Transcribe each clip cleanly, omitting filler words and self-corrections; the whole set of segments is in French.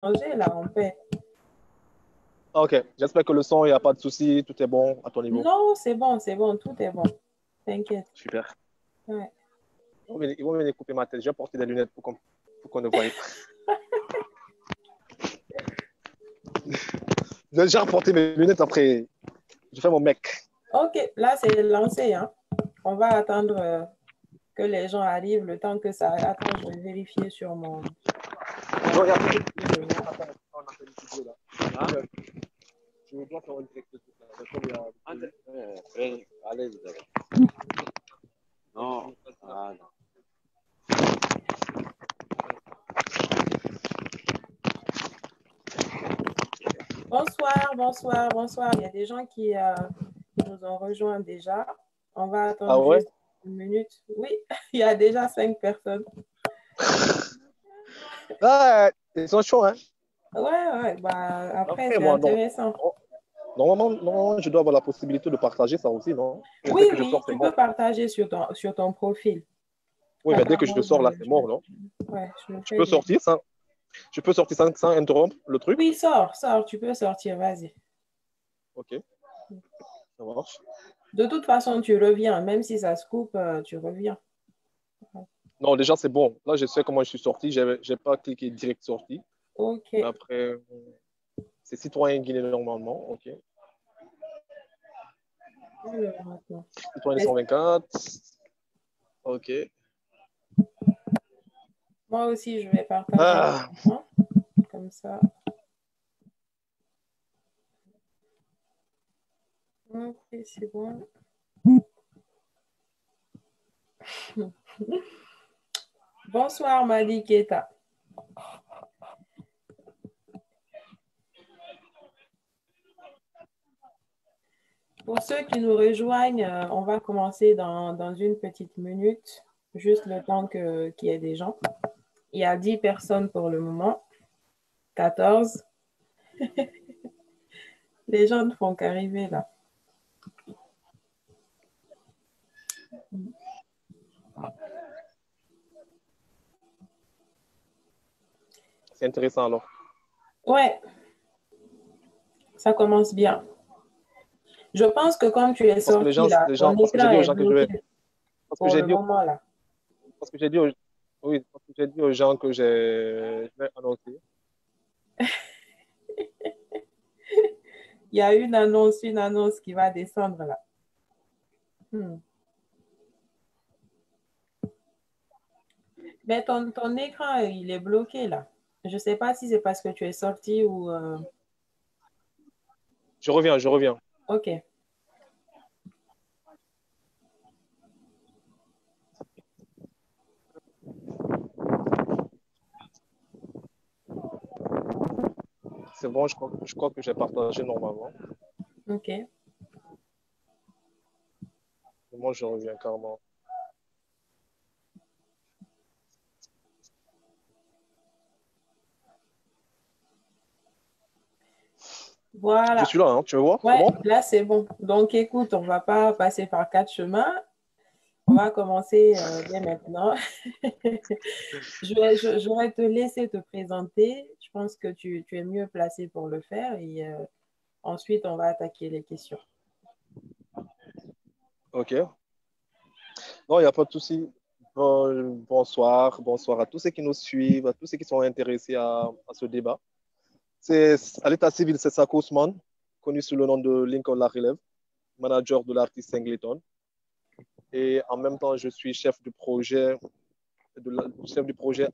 manger, là, on paie. Ah, ok, j'espère que le son, il n'y a pas de souci, tout est bon à ton niveau. Non, c'est bon, tout est bon. T'inquiète. Super. Ouais. Ils vont venir couper ma tête. Je vais porter des lunettes pour qu'on ne voie pas. J'ai déjà porté mes lunettes après. Je fais mon mec. Ok, là, c'est lancé, hein. On va attendre que les gens arrivent, le temps que ça... Attends, je vais vérifier sur Je mon regarde. téléphone. On a fait une vidéo là. Ah. Je dois faire une direct de tout là. Allez, vous avez. Non. Ah, non. Bonsoir, bonsoir, bonsoir. Il y a des gens qui nous ont rejoints déjà. On va Ah attendre ouais? juste une minute. Oui, il y a déjà 5 personnes. Ah, ils sont chauds, hein? Ouais, ouais, bah, après, Après, c'est moi, non. intéressant. Normalement, je dois avoir la possibilité de partager ça aussi, non? Oui, Dès que je oui, sors, c'est tu peux mort. partager sur ton profil. Oui, mais dès Attends, que je sors là, c'est mort, non? ouais, je le Je fais peux déjà. sortir sans, je peux sortir sans interrompre le truc? Oui, sors, sors, tu peux sortir, vas-y. Ok, ça marche. De toute façon, tu reviens, même si ça se coupe, tu reviens. Non, déjà, c'est bon. Là, je sais comment je suis sorti. J'ai pas cliqué direct sorti. Ok. Mais après, c'est citoyen guinéen normalement. Ok. Alors, attends. Citoyen 124. Ok. Moi aussi, je vais partager Ah, l'écran, comme ça. Ok, c'est bon. Bonsoir, Madi Keta. Pour ceux qui nous rejoignent, on va commencer dans une petite minute, juste le temps qu'il y ait des gens. Il y a 10 personnes pour le moment, 14. Les gens ne font qu'arriver là. c'est intéressant alors. Ouais, ça commence bien. Je pense que comme tu es Parce que sorti là, ton parce que j'ai écran dit aux est gens que je bloqué vais, parce que pour j'ai le dit, moment là. parce que j'ai dit, oui, parce que j'ai dit aux gens que je vais annoncer. Il y a une annonce qui va descendre là. Hmm. Mais ton écran, il est bloqué là. Je ne sais pas si c'est parce que tu es sorti ou... Je reviens, je reviens. Ok. C'est bon, je crois que j'ai partagé normalement. Ok. Moi, je reviens carrément. Je Voilà. suis là, hein, tu me vois? C'est Ouais, bon? là c'est bon. Donc écoute, on ne va pas passer par 4 chemins. On va commencer dès maintenant. Je vais te laisser te présenter. Je pense que tu es mieux placé pour le faire et ensuite on va attaquer les questions. Ok. Non, il n'y a pas de souci. Bonsoir à tous ceux qui nous suivent, à tous ceux qui sont intéressés à ce débat. C'est à l'état civil, c'est Sako Ousmane, connu sous le nom de Lincoln La Relève, manager de l'artiste Singleton. Et en même temps, je suis chef du projet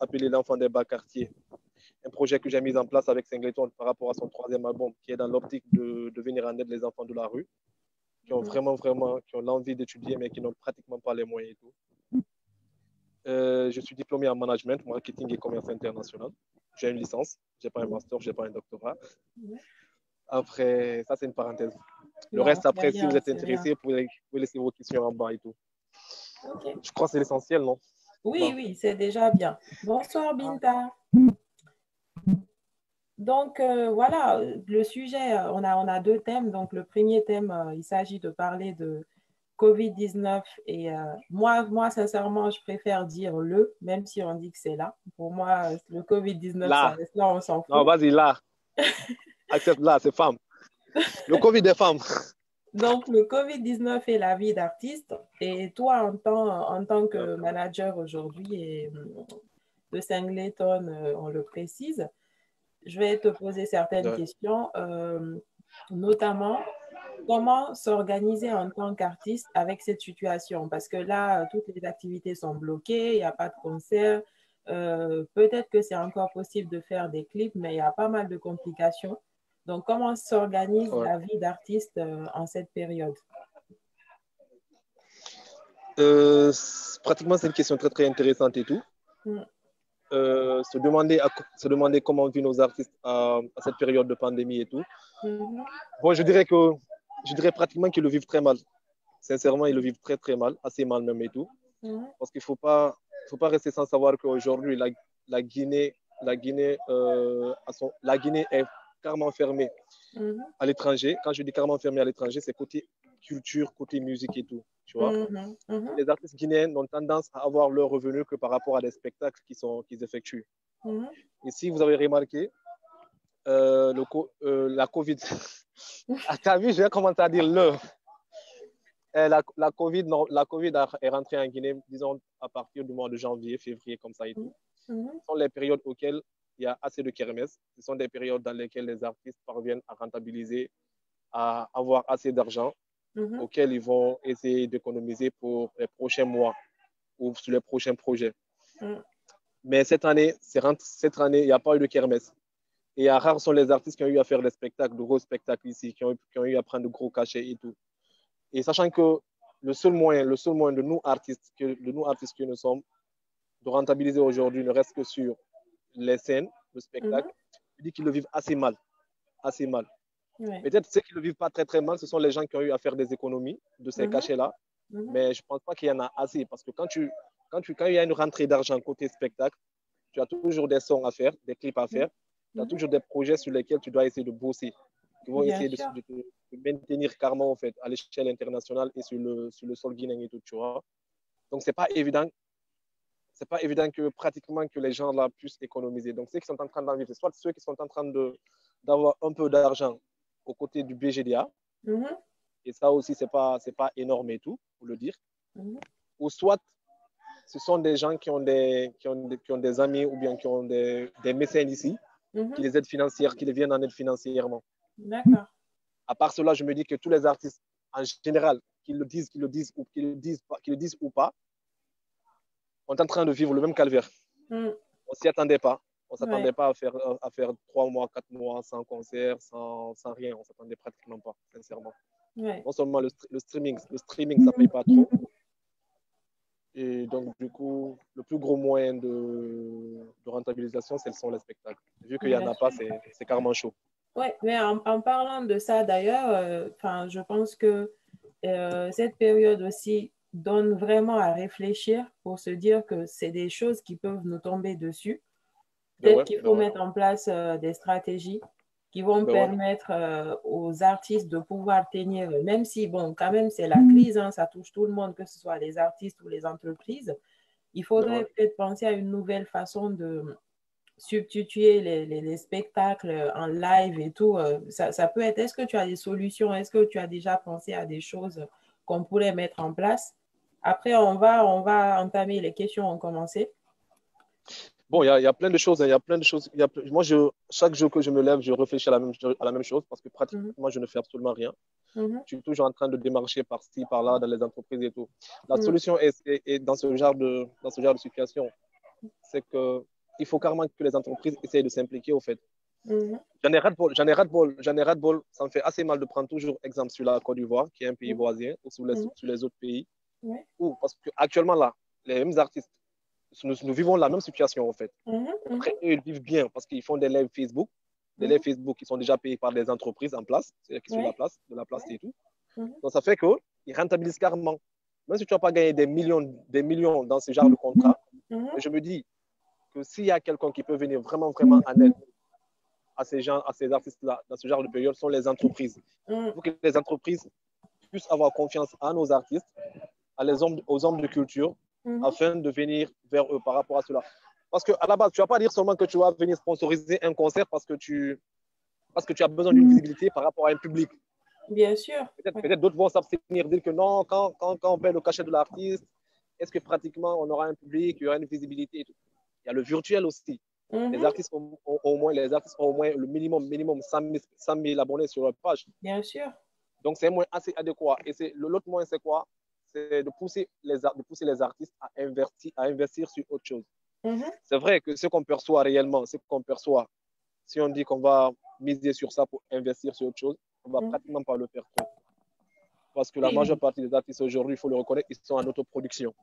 appelé l'enfant des bas quartiers. Un projet que j'ai mis en place avec Singleton par rapport à son troisième album, qui est dans l'optique de venir en aide les enfants de la rue, qui ont qui ont l'envie d'étudier, mais qui n'ont pratiquement pas les moyens et tout. Je suis diplômé en management, marketing et commerce international. J'ai une licence, je n'ai pas un master, je n'ai pas un doctorat. Après, ça, c'est une parenthèse. Le Non, reste, après, si vous êtes c'est rien. intéressé, vous pouvez laisser vos questions en bas et tout. Ok. Je crois que c'est l'essentiel, non? Oui, Bon. oui, c'est déjà bien. Bonsoir, Binta. Donc, voilà, le sujet, on a deux thèmes. Donc, le premier thème, il s'agit de parler de Covid-19 et moi, sincèrement, je préfère dire même si on dit que c'est là. Pour moi, le Covid-19, ça Là. reste là, on s'en Non, fout. vas-y, là. Accepte là, c'est femme. Le Covid des femmes. Donc, le Covid-19 est la vie d'artiste. Et toi, en tant que manager aujourd'hui et de Singleton, on le précise, je vais te poser certaines Ouais. questions, notamment comment s'organiser en tant qu'artiste avec cette situation? Parce que là, toutes les activités sont bloquées, il n'y a pas de concert. Peut-être que c'est encore possible de faire des clips, mais il y a pas mal de complications. Donc, comment s'organise Ouais. la vie d'artiste en cette période? Pratiquement, c'est une question très, très intéressante et tout. Mm. Se demander comment vivent nos artistes à cette période de pandémie et tout. Mhm. Bon, je dirais pratiquement qu'ils le vivent très mal. Sincèrement, ils le vivent très, très mal, assez mal même et tout. Mhm. Parce qu'il faut pas rester sans savoir qu'aujourd'hui, la Guinée, la Guinée est carrément fermée Mhm. à l'étranger. Quand je dis carrément fermée à l'étranger, c'est côté culture, côté musique et tout. Tu vois? Mhm. Mhm. Les artistes guinéens ont tendance à avoir leurs revenus que par rapport à des spectacles qu'ils effectuent. Mhm. Et si vous avez remarqué, la Covid, ah, t'as vu, je vais commencer à dire la COVID est rentrée en Guinée, disons, à partir du mois de janvier, février, comme ça et tout. Mhm. Ce sont les périodes auxquelles il y a assez de kermesses. Ce sont des périodes dans lesquelles les artistes parviennent à rentabiliser, à avoir assez d'argent Mhm. auxquels ils vont essayer d'économiser pour les prochains mois ou sur les prochains projets. Mhm. Mais cette année, il n'y a pas eu de kermesse. Et rares sont les artistes qui ont eu à faire des spectacles, de gros spectacles ici, qui ont eu à prendre de gros cachets et tout. Et sachant que le seul moyen de nous artistes que nous sommes, de rentabiliser aujourd'hui ne reste que sur les scènes, le spectacle, Mhm. je dis qu'ils le vivent assez mal, assez mal. Ouais. Peut-être ceux qui ne le vivent pas très très mal, ce sont les gens qui ont eu à faire des économies de ces Mhm. cachets-là, Mhm. mais je ne pense pas qu'il y en a assez parce que quand il y a une rentrée d'argent côté spectacle, tu as toujours des sons à faire, des clips à faire, tu as Mhm. toujours des projets sur lesquels tu dois essayer de bosser, qui vont Bien essayer sûr. de te maintenir carrément en fait, à l'échelle internationale et sur le sol guinéen et tout, tu vois. Donc, c'est pas évident que pratiquement que les gens là puissent économiser. Donc, ceux qui sont en train d'en vivre, soit ceux qui sont en train d'avoir un peu d'argent aux côtés du BGDA, Mhm. et ça aussi, c'est pas énorme et tout, pour le dire, Mhm. ou soit ce sont des gens qui ont des amis ou bien qui ont des mécènes ici, qui Mhm. les aident financièrement, qui les viennent en aide financièrement. D'accord. À part cela, je me dis que tous les artistes, en général, qu'ils le disent ou pas, sont en train de vivre le même calvaire. Mhm. On s'y attendait pas. On Ouais. s'attendait pas à faire 3 mois, 4 mois sans concert, sans rien. On s'attendait pratiquement pas, sincèrement. Ouais. Non seulement le streaming, ça paye pas trop. Et donc, du coup, le plus gros moyen de rentabilisation, ce sont les spectacles. Vu qu'il n'y en Bien a pas, sûr. c'est carrément chaud. Ouais, mais en parlant de ça d'ailleurs, je pense que cette période aussi donne vraiment à réfléchir pour se dire que c'est des choses qui peuvent nous tomber dessus. Ben Peut-être ouais, qu'il ben faut ouais, mettre en place des stratégies qui vont ben ouais, permettre aux artistes de pouvoir tenir, même si, bon, quand même, c'est la crise, hein, ça touche tout le monde, que ce soit les artistes ou les entreprises. Il ben ouais. faudrait peut-être penser à une nouvelle façon de substituer les spectacles en live et tout. Ça peut être, est-ce que tu as des solutions? Est-ce que tu as déjà pensé à des choses qu'on pourrait mettre en place? Après, on va entamer les questions, ont commencé. Bon, il y a plein de choses. Hein, il y a plein de choses. Moi, chaque jour que je me lève, je réfléchis à la même chose parce que Mhm. pratiquement, je ne fais absolument rien. Mhm. Je suis toujours en train de démarcher par-ci, par-là, dans les entreprises et tout. La Mhm. solution est dans ce genre de situation, c'est qu'il faut carrément que les entreprises essayent de s'impliquer au fait. Mhm. J'en ai ras-de-bol. Ça me fait assez mal de prendre toujours exemple sur la Côte d'Ivoire, qui est un pays Mhm. voisin, ou Mhm. sur les autres pays. Ouais. Parce qu'actuellement, là, les mêmes artistes, nous vivons la même situation, en fait. Mhm. Après, Mhm. eux, ils vivent bien parce qu'ils font des lives Facebook. Des lives Mhm. Facebook qui sont déjà payés par des entreprises en place, c'est-à-dire qui sont Ouais. de la place Ouais. et tout. Mhm. Donc, ça fait qu'ils rentabilisent carrément. Même si tu n'as pas gagné des millions dans ce genre de contrat, Mhm. je me dis que s'il y a quelqu'un qui peut venir vraiment, vraiment en aide à ces artistes-là, dans ce genre de période, sont les entreprises. Mhm. Il faut que les entreprises puisse avoir confiance à nos artistes, aux hommes de culture, afin de venir vers eux par rapport à cela. Parce qu'à la base, tu ne vas pas dire seulement que tu vas venir sponsoriser un concert parce que tu as besoin d'une visibilité par rapport à un public. Bien sûr. Peut-être d'autres vont s'abstenir, dire que non, quand on paie le cachet de l'artiste, est-ce que pratiquement on aura un public, il y aura une visibilité et tout. Il y a le virtuel aussi. Les artistes ont au moins le minimum 100 000 abonnés sur leur page. Bien sûr. Donc, c'est un moyen assez adéquat. Et l'autre moyen, c'est quoi? C'est de pousser les artistes à investir sur autre chose. C'est vrai que ce qu'on perçoit réellement, si on dit qu'on va miser sur ça pour investir sur autre chose, on ne va pratiquement pas le faire trop. Parce que la majeure partie des artistes aujourd'hui, il faut le reconnaître, ils sont en autoproduction.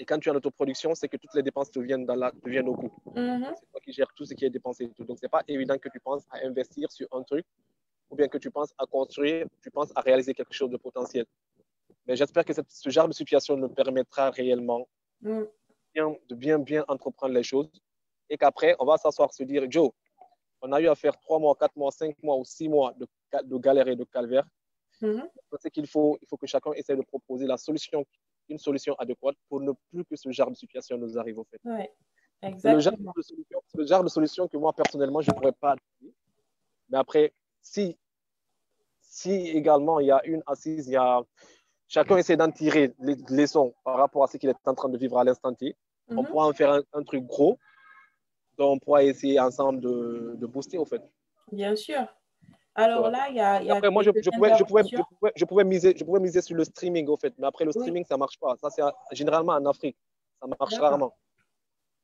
Et quand tu es en autoproduction, c'est que toutes les dépenses te viennent au coup. C'est toi qui gères tout ce qui est dépensé et tout. Donc, ce n'est pas évident que tu penses à investir sur un truc ou bien que tu penses à construire, tu penses à réaliser quelque chose de potentiel. Mais j'espère que ce genre de situation nous permettra réellement de bien entreprendre les choses et qu'après, on va s'asseoir, se dire, Joe, on a eu à faire 3 mois, 4 mois, 5 mois ou 6 mois de galère et de calvaire. C'est qu'il faut que chacun essaie de proposer une solution adéquate pour ne plus que ce genre de situation nous arrive au fait. Oui, exactement. C'est le genre de solution que moi, personnellement, je ne pourrais pas donner. Mais après, si également il y a une assise, chacun essaie d'en tirer les leçons par rapport à ce qu'il est en train de vivre à l'instant T, on pourra en faire un truc gros dont on pourra essayer ensemble de booster au fait. Bien sûr. Alors là, il y a après, moi, je pouvais miser sur le streaming, au fait. Mais après, le streaming, ça ne marche pas. Ça, c'est généralement en Afrique. Ça marche rarement.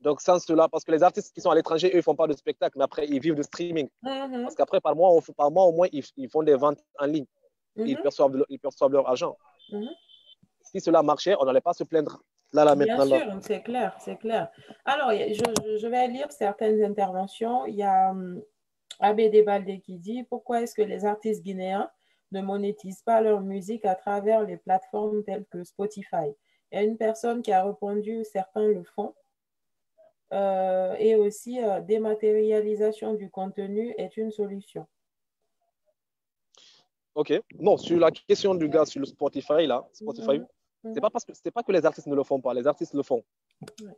Donc, sans cela, parce que les artistes qui sont à l'étranger, eux, ils ne font pas de spectacle, mais après, ils vivent de streaming. Parce qu'après, par mois, au moins, ils font des ventes en ligne. Ils perçoivent leur argent. Si cela marchait, on n'allait pas se plaindre. Là, maintenant. Bien sûr, c'est clair, c'est clair. Alors, je vais lire certaines interventions. Il y a Abédé Baldé qui dit « Pourquoi est-ce que les artistes guinéens ne monétisent pas leur musique à travers les plateformes telles que Spotify ?» Il y a une personne qui a répondu « Certains le font. » Et aussi « Dématérialisation du contenu est une solution. » Ok. Non, sur la question du gars sur le Spotify, là, c'est pas que les artistes ne le font pas, les artistes le font.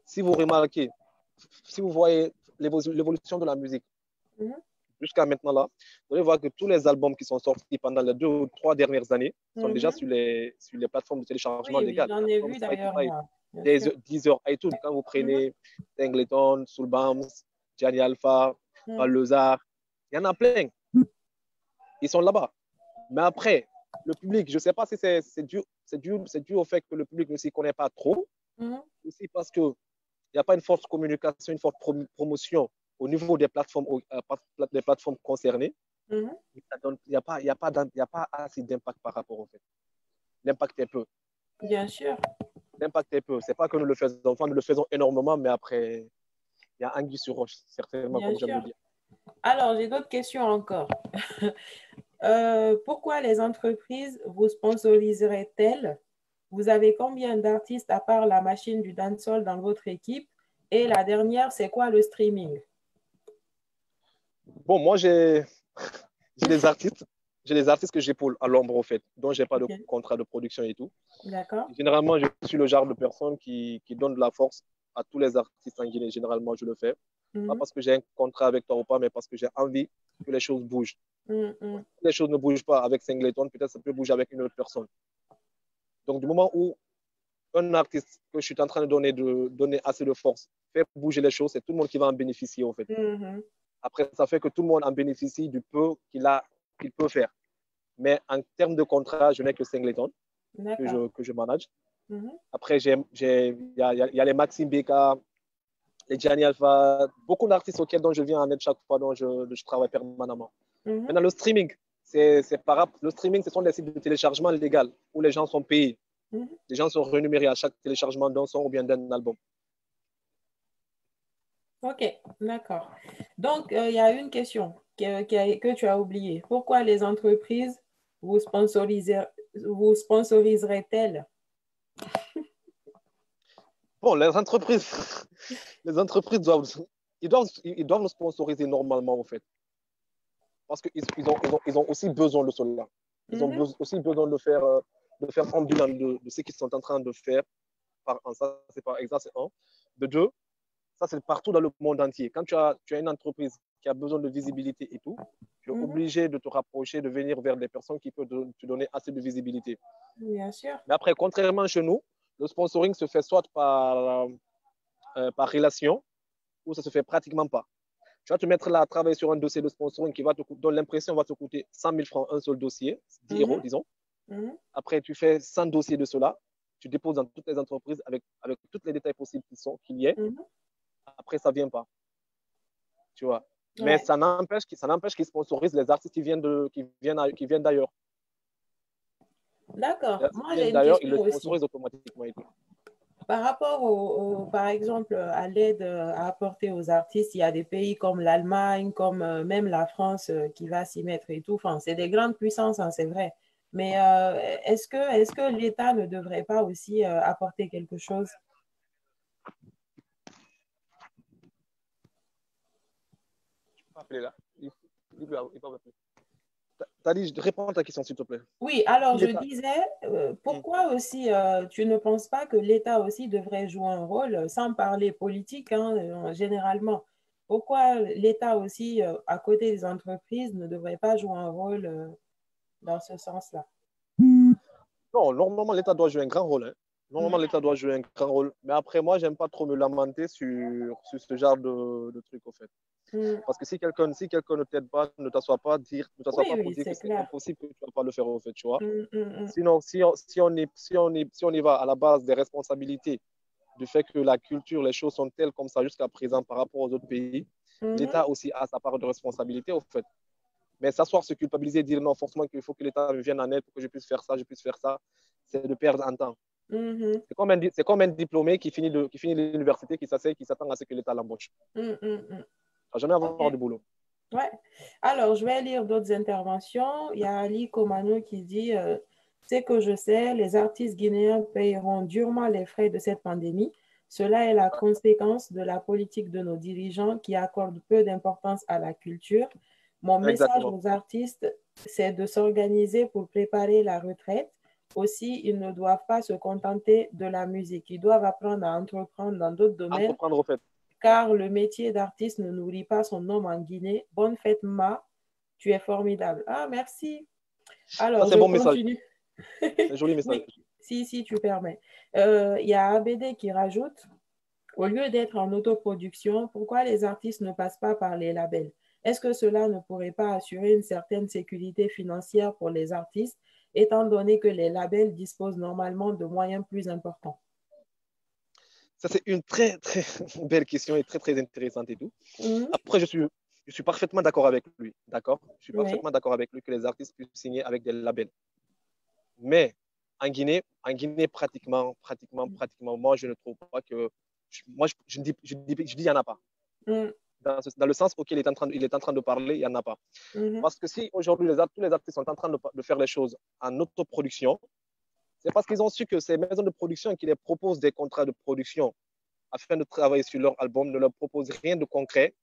Si vous remarquez, si vous voyez l'évolution de la musique, jusqu'à maintenant là, vous allez voir que tous les albums qui sont sortis pendant les 2 ou 3 dernières années sont déjà sur les plateformes de téléchargement légales. J'en ai vu d'ailleurs. Deezer, iTunes, quand vous prenez Singleton, Soulbams, Gianni Alpha, Lezard, il y en a plein. Ils sont là-bas. Mais après, le public, je ne sais pas si c'est dû au fait que le public ne s'y connaît pas trop, aussi parce qu'il n'y a pas une forte communication, une forte promotion au niveau des plateformes concernées. Il n'y a pas assez d'impact par rapport au fait. L'impact est peu. Bien sûr. L'impact est peu. Ce n'est pas que nous le faisons, nous le faisons énormément, mais après, il y a anguille sur roche, certainement, comme j'aime le dire. Alors, j'ai d'autres questions encore. Pourquoi les entreprises vous sponsoriseraient-elles? Vous avez combien d'artistes à part la machine du dancehall dans votre équipe? Et la dernière, c'est quoi le streaming? Bon, moi, j'ai des artistes. J'ai des artistes que j'épaule à l'ombre, au fait, dont je n'ai pas de contrat de production et tout. D'accord. Généralement, je suis le genre de personne qui donne de la force à tous les artistes en Guinée. Généralement, je le fais. Pas parce que j'ai un contrat avec toi ou pas, mais parce que j'ai envie que les choses bougent. Si les choses ne bougent pas avec Singleton, peut-être ça peut bouger avec une autre personne. Donc, du moment où un artiste que je suis en train de donner assez de force fait bouger les choses, c'est tout le monde qui va en bénéficier, en fait. Après, ça fait que tout le monde en bénéficie du peu qu'il peut faire. Mais en termes de contrat, je n'ai que Singleton que je manage. Après, il y a les Maxime Beka, les Gianni Alpha, beaucoup d'artistes dont je viens en aide chaque fois, dont je travaille permanemment. Maintenant, le streaming, le streaming, ce sont des sites de téléchargement légal où les gens sont payés. Les gens sont rémunérés à chaque téléchargement d'un son ou bien d'un album. Ok, d'accord. Donc, il y a une question que tu as oubliée. Pourquoi les entreprises vous sponsoriseraient-elles? Bon, les entreprises doivent nous sponsoriser normalement, en fait. Parce qu'ils ont aussi besoin de cela. Ils ont aussi besoin de faire un bilan de ce qu'ils sont en train de faire. Ça, c'est par exemple, c'est un. De deux, ça, c'est partout dans le monde entier. Quand tu as une entreprise qui a besoin de visibilité et tout, tu es obligé de te rapprocher, de venir vers des personnes qui peuvent te donner assez de visibilité. Bien sûr. Mais après, contrairement chez nous, le sponsoring se fait soit par relation ou ça se fait pratiquement pas. Tu vas te mettre là à travailler sur un dossier de sponsoring dont l'impression va te coûter 100 000 francs un seul dossier, 10 euros, disons. Après, tu fais 100 dossiers de cela, tu déposes dans toutes les entreprises avec tous les détails possibles qu'il y ait. Après, ça ne vient pas. Tu vois. Mais ça n'empêche qu'ils sponsorisent les artistes qui viennent d'ailleurs. D'accord. Moi, j'ai une d'ailleurs, question ils le aussi. sponsorisent automatiquement et tout. Par rapport par exemple, à l'aide à apporter aux artistes, il y a des pays comme l'Allemagne, comme même la France qui va s'y mettre et tout. Enfin, c'est des grandes puissances, hein, c'est vrai. Mais est-ce que l'État ne devrait pas aussi apporter quelque chose? Je peux pas appeler là. Il peut appeler. Tali, réponds à ta question, s'il te plaît. Oui, alors je disais, pourquoi aussi tu ne penses pas que l'État aussi devrait jouer un rôle, sans parler politique, hein, généralement? Pourquoi l'État aussi, à côté des entreprises, ne devrait pas jouer un rôle dans ce sens-là? Non, normalement, l'État doit jouer un grand rôle. Hein. Normalement, l'État doit jouer un grand rôle. Mais après, moi, j'aime pas trop me lamenter sur ce genre de truc, au fait. Parce que si quelqu'un ne t'aide pas, ne t'assoit pas pour dire que c'est impossible que tu ne vas pas le faire, au fait, tu vois. Sinon, si on y va à la base des responsabilités, du fait que la culture, les choses sont telles comme ça jusqu'à présent par rapport aux autres pays, l'État aussi a sa part de responsabilité, au fait. Mais s'asseoir, se culpabiliser, dire non, forcément qu'il faut que l'État me vienne en aide pour que je puisse faire ça, c'est de perdre un temps. C'est comme un diplômé qui finit l'université, qui s'attend à ce que l'État l'embauche. À jamais avoir du boulot. Ouais. Alors, je vais lire d'autres interventions. Il y a Ali Komano qui dit c'est que je sais, les artistes guinéens payeront durement les frais de cette pandémie. Cela est la conséquence de la politique de nos dirigeants qui accordent peu d'importance à la culture. Mon message aux artistes, c'est de s'organiser pour préparer la retraite. Aussi, ils ne doivent pas se contenter de la musique. Ils doivent apprendre à entreprendre dans d'autres domaines. Entreprendre, au fait. Car le métier d'artiste ne nourrit pas son homme en Guinée. Bonne fête, Ma. Tu es formidable. Ah, merci. Alors, ça, c'est je bon continue. C'est un joli message. Oui, si, tu permets. Il y a ABD qui rajoute, au lieu d'être en autoproduction, pourquoi les artistes ne passent pas par les labels? Est-ce que cela ne pourrait pas assurer une certaine sécurité financière pour les artistes, étant donné que les labels disposent normalement de moyens plus importants? Ça, c'est une très, très belle question et très, très intéressante et tout. Après, je suis parfaitement d'accord avec lui. D'accord? Je suis parfaitement d'accord avec lui que les artistes puissent signer avec des labels. Mais en Guinée, pratiquement, moi, je ne trouve pas que. Moi, je dis il n'y en a pas. Dans le sens auquel il est en train de parler, il n'y en a pas. Parce que si aujourd'hui, tous les artistes sont en train de faire les choses en autoproduction, c'est parce qu'ils ont su que ces maisons de production qui les proposent des contrats de production afin de travailler sur leur album ne leur proposent rien de concret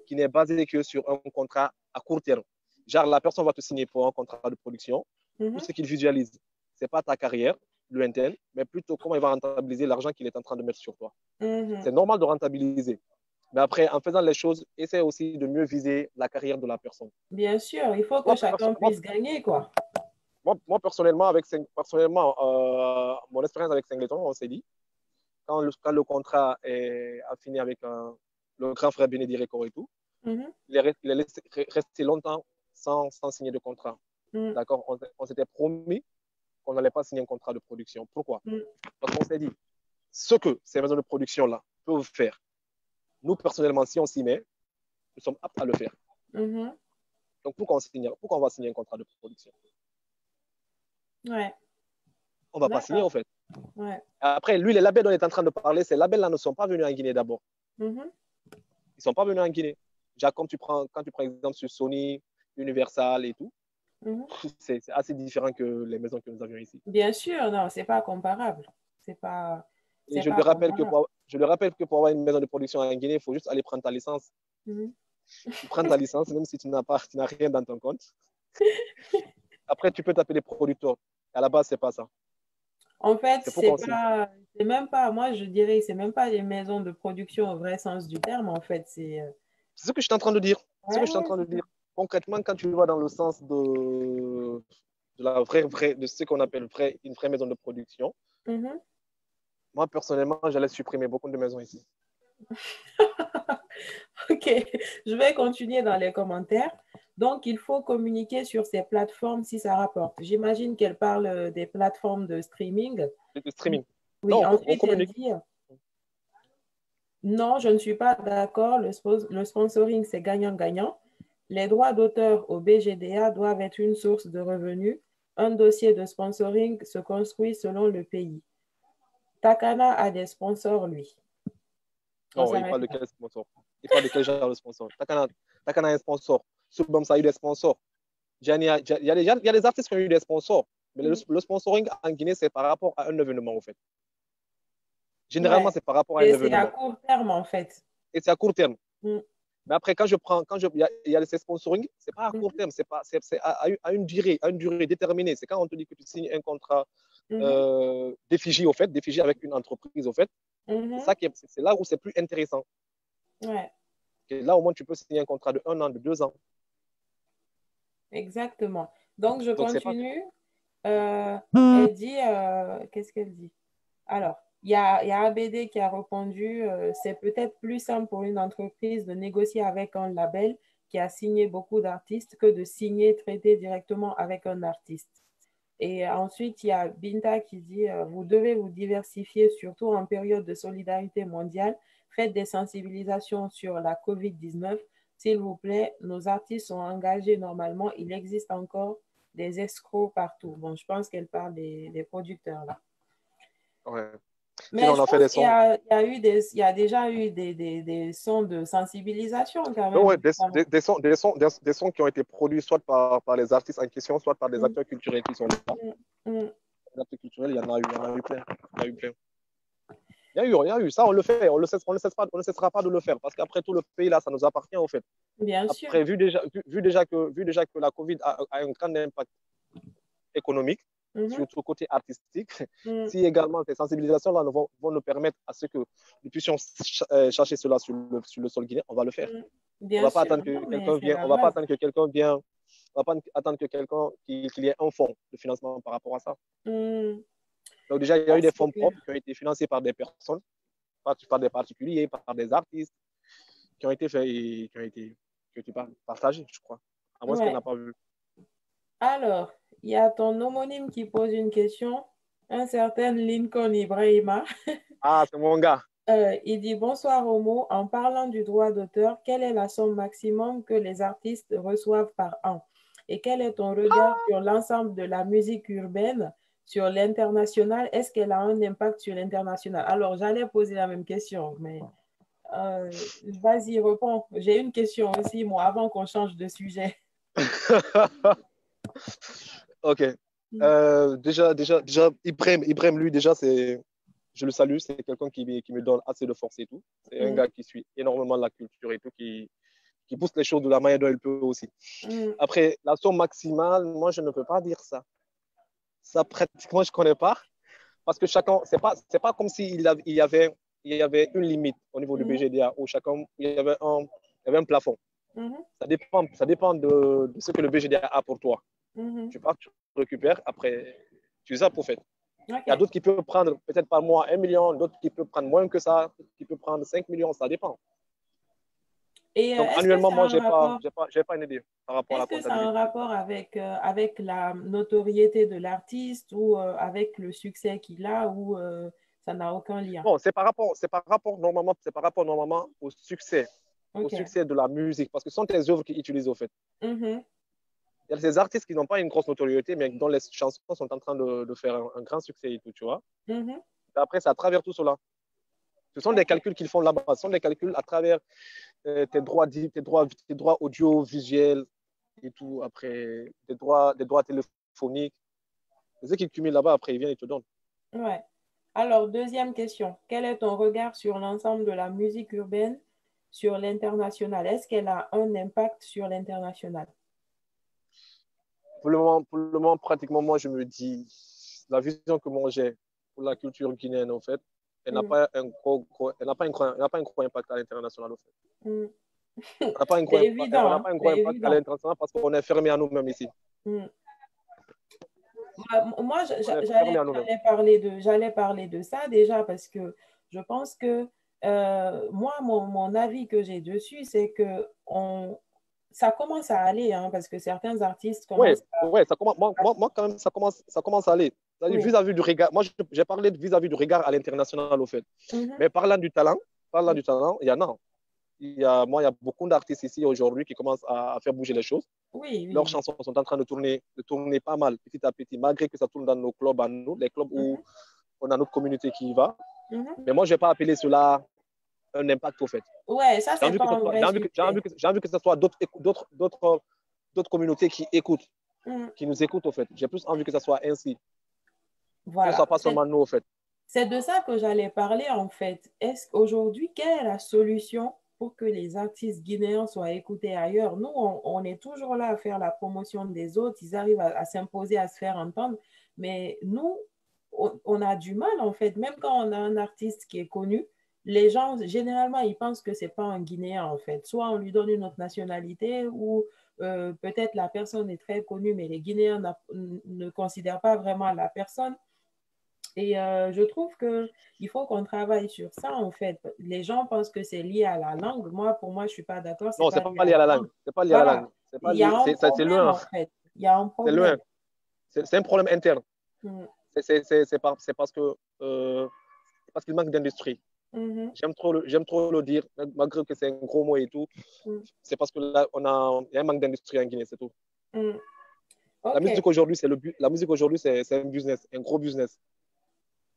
qui n'est basé que sur un contrat à court terme. Genre, la personne va te signer pour un contrat de production. Tout ce qu'il visualise, ce n'est pas ta carrière lointaine, mais plutôt comment il va rentabiliser l'argent qu'il est en train de mettre sur toi. C'est normal de rentabiliser. Mais après, en faisant les choses, essaie aussi de mieux viser la carrière de la personne. Bien sûr, il faut que chacun puisse gagner, quoi. Moi personnellement, mon expérience avec Singleton, on s'est dit, quand le contrat a fini avec le grand frère Bénédicte Record et tout, il est resté longtemps sans signer de contrat. D'accord? On s'était promis qu'on n'allait pas signer un contrat de production. Pourquoi? Parce qu'on s'est dit, ce que ces maisons de production-là peuvent faire, nous, personnellement, si on s'y met, nous sommes aptes à le faire. Donc, pourquoi on va signer un contrat de production? Ouais. On ne va pas signer, en fait. Ouais. Après, lui, les labels dont il est en train de parler, ces labels-là ne sont pas venus en Guinée d'abord. Ils ne sont pas venus en Guinée. Déjà, quand tu prends exemple sur Sony, Universal et tout, c'est assez différent que les maisons que nous avions ici. Bien sûr, non, c'est pas comparable. Et je le rappelle que pour avoir une maison de production en Guinée, il faut juste aller prendre ta licence. Tu prends ta licence, même si tu n'as rien dans ton compte. Après, tu peux t'appeler producteur. À la base, c'est pas ça. En fait, C'est pour qu'on signe. c'est même pas, moi je dirais, c'est même pas des maisons de production au vrai sens du terme, en fait. C'est ce que je suis en train de dire. C'est ce Ouais, que je suis en ouais, train de dire. Concrètement, quand tu vas dans le sens de la de ce qu'on appelle une vraie maison de production, Mhm. moi, personnellement, j'allais supprimer beaucoup de maisons ici. Ok, je vais continuer dans les commentaires. Donc, il faut communiquer sur ces plateformes si ça rapporte. J'imagine qu'elle parle des plateformes de streaming. Le streaming. Oui, Non, on ensuite, elle communique. dit, non, je ne suis pas d'accord. Le sponsoring, c'est gagnant-gagnant. Les droits d'auteur au BGDA doivent être une source de revenus. Un dossier de sponsoring se construit selon le pays. Takana a des sponsors, lui. On Non, il s'arrête parle de là. quel sponsor? Il parle de quel genre de sponsor? Takana a un sponsor. Subom, ça a eu des sponsors. Il y a des artistes qui ont eu des sponsors. Mais le sponsoring en Guinée, c'est par rapport à un événement, en fait. Généralement, Ouais. c'est par rapport à un Et c'est à événement. court terme, en fait. Et c'est à court terme. Mm. Mais après, il y a ces sponsoring, c'est pas à court terme, c'est à une durée déterminée. C'est quand on te dit que tu signes un contrat Mhm. d'effigie, au fait, d'effigie avec une entreprise, au fait. Mhm. C'est là où c'est plus intéressant. Ouais, Et là, au moins, tu peux signer un contrat de 1 an, de 2 ans. exactement. Donc, je Donc, c'est pas. continue. Elle dit, qu'est-ce qu'elle dit? Alors, il y a ABD qui a répondu, c'est peut-être plus simple pour une entreprise de négocier avec un label qui a signé beaucoup d'artistes que de signer, traiter directement avec un artiste. Et ensuite, il y a Binta qui dit, vous devez vous diversifier, surtout en période de solidarité mondiale. Faites des sensibilisations sur la COVID-19. S'il vous plaît, nos artistes sont engagés normalement. Il existe encore des escrocs partout. Bon, je pense qu'elle parle des producteurs là. Ouais. Sinon, Mais on je a fait pense des qu'il y sons. a, il y a eu il y a déjà eu des sons de sensibilisation quand Ouais, même. ouais, des sons qui ont été produits soit par les artistes en question, soit par des Mm, acteurs culturels qui sont là. mm, mm. Les acteurs culturels, il y en a eu plein. Il y en a eu plein. Il y a eu, ça, on le fait, on ne cessera pas de le faire parce qu'après tout le pays, là, ça nous appartient, au fait. Bien sûr. Après, vu déjà que la Covid a un grand impact économique, Mhm, surtout côté artistique, mm, si également ces sensibilisations-là vont nous permettre à ce que nous puissions chercher cela sur le sol guinéen, on va le faire. mm. On Bien va pas sûr. attendre Non, que mais quelqu'un c'est vienne, la on va pas base. attendre que quelqu'un vienne, on va pas attendre que quelqu'un qu'il y ait un fonds de financement par rapport à ça. Mm. Donc déjà, il y a Ah, eu des c'est fonds clair. propres qui ont été financés par des personnes, par des particuliers, par des artistes, qui ont été faits et qui ont été partagés, je crois. À moins qu'elle Ouais. n'a pas vu. Alors, il y a ton homonyme qui pose une question, un certain Lincoln Ibrahima. Ah, c'est mon gars. Il dit bonsoir Homo. En parlant du droit d'auteur, quelle est la somme maximum que les artistes reçoivent par an? Et quel est ton regard sur l'ensemble de la musique urbaine, sur l'international? Est-ce qu'elle a un impact sur l'international? Alors, j'allais poser la même question, mais vas-y, réponds. J'ai une question aussi, moi, avant qu'on change de sujet. Ok. Déjà, Ibrahim, lui, déjà, je le salue, c'est quelqu'un qui me donne assez de force et tout. C'est un Mm, gars qui suit énormément la culture et tout, qui pousse les choses de la manière dont il peut aussi. mm, Après, la somme maximale, moi, je ne peux pas dire ça. Ça, pratiquement, je ne connais pas. Parce que chacun, c'est pas comme s'il il y avait une limite au niveau du mm, BGDA où chacun, il y avait un plafond. mm, Ça dépend de ce que le BGDA a pour toi. mm. Tu pars, tu récupères, après, tu zappes au fait. Il y a OK. d'autres qui peuvent prendre peut-être par mois 1 million, d'autres qui peuvent prendre moins que ça, qui peuvent prendre 5 millions, ça dépend. Et Donc est-ce que annuellement, ça a moi, un rapport j'ai pas une idée par rapport à la Est-ce que ça a un comptabilité. rapport avec la notoriété de l'artiste ou avec le succès qu'il a ou ça n'a aucun lien? Bon, c'est par rapport normalement au OK. succès de la musique, parce que ce sont tes œuvres qui utilisent au fait. Mhm, Il y a des artistes qui n'ont pas une grosse notoriété, mais dont les chansons sont en train de faire un grand succès et tout, tu vois. mhm. Et après, c'est à travers tout cela. Ce sont des OK. calculs qu'ils font là-bas. Ce sont des calculs à travers tes droits audiovisuels et tout. Après, des droits téléphoniques. C'est ce qu'ils cumulent là-bas. Après, ils viennent et te donnent. Ouais. Alors, deuxième question. Quel est ton regard sur l'ensemble de la musique urbaine sur l'international? Est-ce qu'elle a un impact sur l'international? pour le moment, pratiquement, moi, je me dis, la vision que moi j'ai pour la culture guinéenne, en fait, elle n'a pas elle n'a pas elle n'a pas un gros impact à l'international, en fait. Mm. On n'a pas un gros C'est impact, évident, on n'a hein, pas un gros c'est impact à évident. l'international parce qu'on est fermé à nous-mêmes ici. Mm. Moi, On est fermé à nous-mêmes. j'allais parler de ça déjà parce que je pense que moi, mon avis que j'ai dessus, c'est que ça commence à aller, hein, parce que certains artistes Oui, commencent à... ouais, ça commence, moi, quand même, ça commence à aller. C'est-à-dire, Oui. vis-à-vis du regard, moi, j'ai parlé de vis-à-vis du regard à l'international, au fait. Mhm. Mais parlant du talent, il y en a. Moi, il y a beaucoup d'artistes ici aujourd'hui qui commencent à faire bouger les choses. Oui, Leurs oui, oui. chansons sont en train de tourner pas mal, petit à petit, malgré que ça tourne dans nos clubs à nous, les clubs où Mhm. on a notre communauté qui y va. Mhm. Mais moi, je ne vais pas appeler cela un impact, au fait. Ouais, ça, J'ai c'est envie que pas ce un soit, vrai succès. j'ai envie que ce soit d'autres communautés qui écoutent, Mhm. qui nous écoutent, au fait. J'ai plus envie que ce soit ainsi. Que ce ne soit Voilà. pas seulement nous, au fait. C'est de ça que j'allais parler en fait. Est-ce qu'aujourd'hui, quelle est la solution pour que les artistes guinéens soient écoutés ailleurs? Nous, on est toujours là à faire la promotion des autres. Ils arrivent à s'imposer, à se faire entendre. Mais nous, on a du mal en fait. Même quand on a un artiste qui est connu, les gens, généralement, ils pensent que c'est pas un Guinéen en fait. Soit on lui donne une autre nationalité ou peut-être la personne est très connue, mais les Guinéens ne considèrent pas vraiment la personne. Et je trouve qu'il faut qu'on travaille sur ça, en fait. Les gens pensent que c'est lié à la langue. Moi, pour moi, je ne suis pas d'accord, c'est Non, pas c'est lié pas à lié à la la langue. langue. C'est pas lié à la Voilà. langue. C'est pas Il y a lié, un c'est problème, loin. en fait. Il y a un C'est loin. problème. C'est un problème interne. Mm. C'est parce qu'il manque d'industrie. Mhm. J'aime trop le dire, malgré que c'est un gros mot et tout. Mm. C'est parce que là, il y a un manque d'industrie en Guinée, c'est tout. Mm. La OK. musique aujourd'hui, la musique aujourd'hui, c'est un business, un gros business.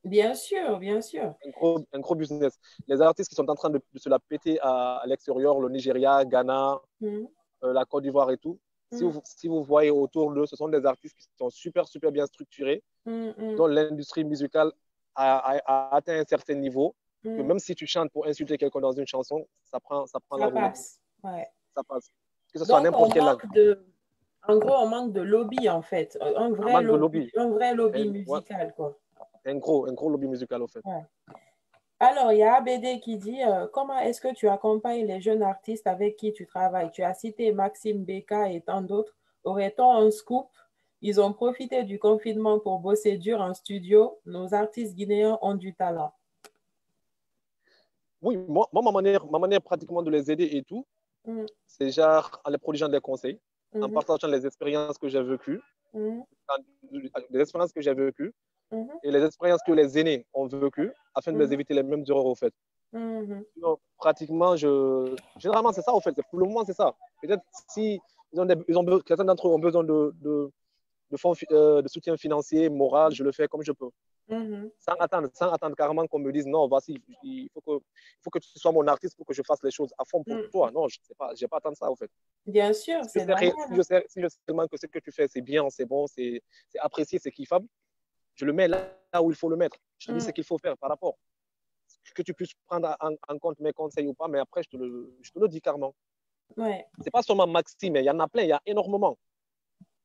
Bien sûr, bien sûr. Un gros business. Les artistes qui sont en train de se la péter à l'extérieur, le Nigeria, Ghana, Mm. la Côte d'Ivoire et tout, Mm. si vous voyez autour d'eux, ce sont des artistes qui sont super, super bien structurés, Mm. Mm. dont l'industrie musicale a atteint un certain niveau, que Mm. même si tu chantes pour insulter quelqu'un dans une chanson, ça prend la Ça roulette, passe. Ouais. ça passe. Que ce soit Donc, n'importe quelle langue. en gros, on manque de lobby, en fait. Un manque de lobby, Un vrai lobby ouais, musical, quoi. un gros lobby musical, au fait. Ouais. Alors, il y a ABD qui dit comment est-ce que tu accompagnes les jeunes artistes avec qui tu travailles? Tu as cité Maxime Beka et tant d'autres. Aurait-on un scoop? Ils ont profité du confinement pour bosser dur en studio. Nos artistes guinéens ont du talent. Oui, ma manière pratiquement de les aider et tout, Mm, c'est genre en les prodigeant des conseils, en mhm, partageant les expériences que j'ai vécues, mhm, les expériences que j'ai vécues mhm, et les expériences que les aînés ont vécues afin de les mhm, éviter les mêmes erreurs, au fait. mhm, Sinon, pratiquement, généralement, c'est ça, au fait. Pour le moment, c'est ça. Peut-être si certains d'entre eux ont besoin de fonds, de soutien financier, moral, je le fais comme je peux. mhm, Sans attendre carrément qu'on me dise non, voici, il faut que tu sois mon artiste pour que je fasse les choses à fond pour mhm. toi. Non, je ne sais pas, j'ai pas attendre ça, au fait. Bien sûr, c'est normal, hein. Si je sais tellement que ce que tu fais, c'est bien, c'est bon, c'est apprécié, c'est kiffable, je le mets là où il faut le mettre. Je te dis ce Mm, qu'il faut faire par rapport. Que tu puisses prendre en compte mes conseils ou pas, mais après, je te le dis carrément. ouais. C'est pas seulement Maxime, mais il y en a plein, il y a énormément.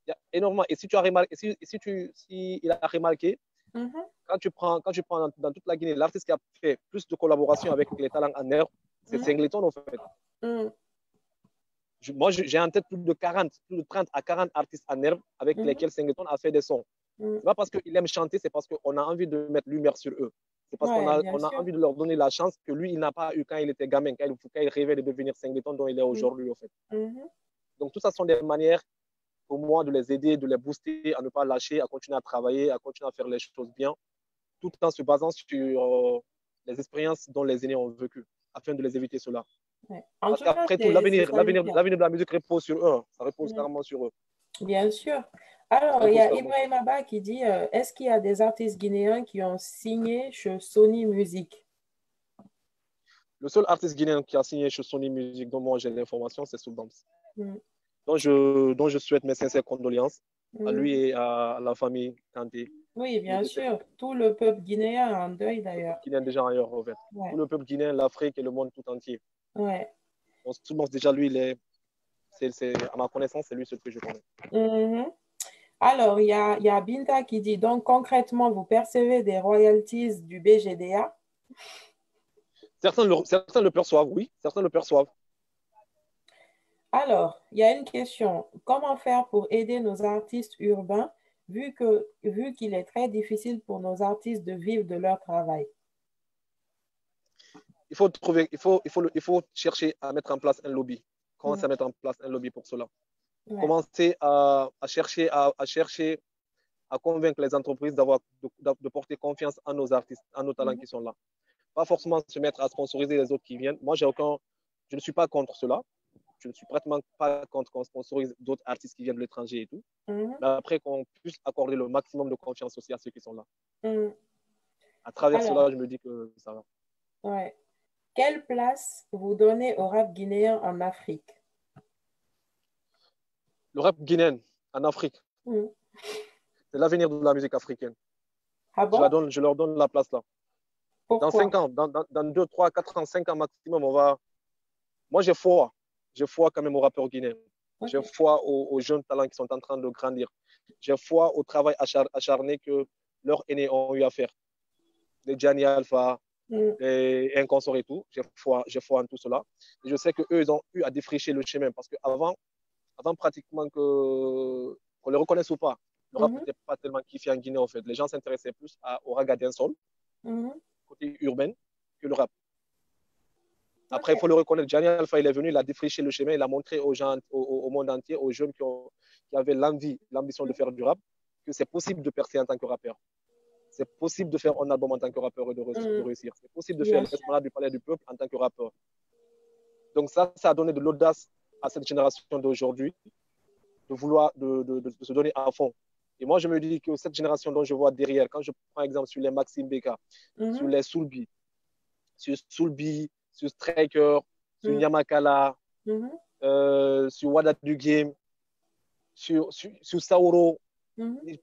Il y a énormément. Et si tu as remarqué, si il a remarqué, Mhm, quand tu prends dans toute la Guinée, l'artiste qui a fait plus de collaborations avec les talents en air, c'est mhm, Singleton, en fait. mm, Moi, j'ai en tête plus de 30 à 40 artistes en herbe avec mhm, lesquels Singleton a fait des sons. mm. C'est pas parce qu'il aime chanter, c'est parce qu'on a envie de mettre lumière sur eux. C'est parce Ouais, bien on a sûr. envie de leur donner la chance que lui, il n'a pas eu quand il était gamin, quand il rêvait de devenir Singleton dont il est Mm, aujourd'hui, en fait. mhm. Donc, tout ça sont des manières pour moi de les aider, de les booster, à ne pas lâcher, à continuer à travailler, à continuer à faire les choses bien, tout en se basant sur les expériences dont les aînés ont vécu, afin de les éviter cela. Ouais. En Parce tout cas, qu'après tout, c'est salutaire. l'avenir de la musique repose sur eux. Ça repose Mm. carrément sur eux. Bien sûr. Ça Alors, il y repose a carrément sur Ibrahim eux. Abba qui dit est-ce qu'il y a des artistes guinéens qui ont signé chez Sony Music? Le seul artiste guinéen qui a signé chez Sony Music, dont moi j'ai l'information, c'est Soulbams, Mm, dont je souhaite mes sincères condoléances à lui mm. et à la famille Kanté, Oui, qui est bien décédée. sûr. Tout le peuple guinéen est en deuil Le peuple d'ailleurs. guinéen déjà ailleurs, en fait. Tout Ouais, le peuple guinéen, l'Afrique et le monde tout entier. ouais. Donc, Soulbams, déjà, lui, à ma connaissance, c'est lui seul que je connais. Mhm. Alors, il y a Binta qui dit, donc concrètement, vous percevez des royalties du BGDA? Certains le perçoivent, oui, certains le perçoivent. Alors, il y a une question. Comment faire pour aider nos artistes urbains, vu qu'il est très difficile pour nos artistes de vivre de leur travail? Il faut chercher à mettre en place un lobby. Commencer Mm, à mettre en place un lobby pour cela. ouais, Commencer à chercher à convaincre les entreprises de porter confiance en nos artistes, en nos talents mhm, qui sont là. Pas forcément se mettre à sponsoriser les autres qui viennent. Moi, je ne suis pas contre cela. Je ne suis pratiquement pas contre qu'on sponsorise d'autres artistes qui viennent de l'étranger et tout. mhm, Mais après, qu'on puisse accorder le maximum de confiance aussi à ceux qui sont là. mm. À travers cela, Alors, je me dis que ça va. ouais. Quelle place vous donnez au rap guinéen en Afrique? Le rap guinéen en Afrique, Mm. c'est l'avenir de la musique africaine. Ah bon? Je leur donne la place là. Dans Pourquoi? 5 ans, dans 2, 3, 4 ans, 5 ans maximum, on va. Moi, j'ai foi. J'ai foi quand même aux rappeurs guinéens. J'ai Ok. foi aux jeunes talents qui sont en train de grandir. J'ai foi au travail acharné que leurs aînés ont eu à faire. Les Gianni Alpha, Mm, et un consort et tout. J'ai foi en tout cela. Et je sais qu'eux, ils ont eu à défricher le chemin parce avant pratiquement qu'on les reconnaisse ou pas, le rap mhm, n'était pas tellement kiffé en Guinée en fait. Les gens s'intéressaient plus au raga dancehall, mhm. côté urbain, que le rap. Après, il faut Ok. le reconnaître, Gianni Alpha, il est venu, il a défriché le chemin, il a montré aux gens, au monde entier, aux jeunes qui avaient l'envie, l'ambition de faire du rap, que c'est possible de percer en tant que rappeur. C'est possible de faire un album en tant que rappeur et de Mm, réussir. C'est possible de faire bien sûr. l'Esplanade du Palais du Peuple en tant que rappeur. Donc ça a donné de l'audace à cette génération d'aujourd'hui de vouloir de se donner à fond. Et moi, je me dis que cette génération dont je vois derrière, quand je prends exemple sur les Maxime Beka, sur Mhm, les Soulbi, sur Striker, sur mm, Nyamakala, mhm, sur Wada du Game, sur Sauro, mhm,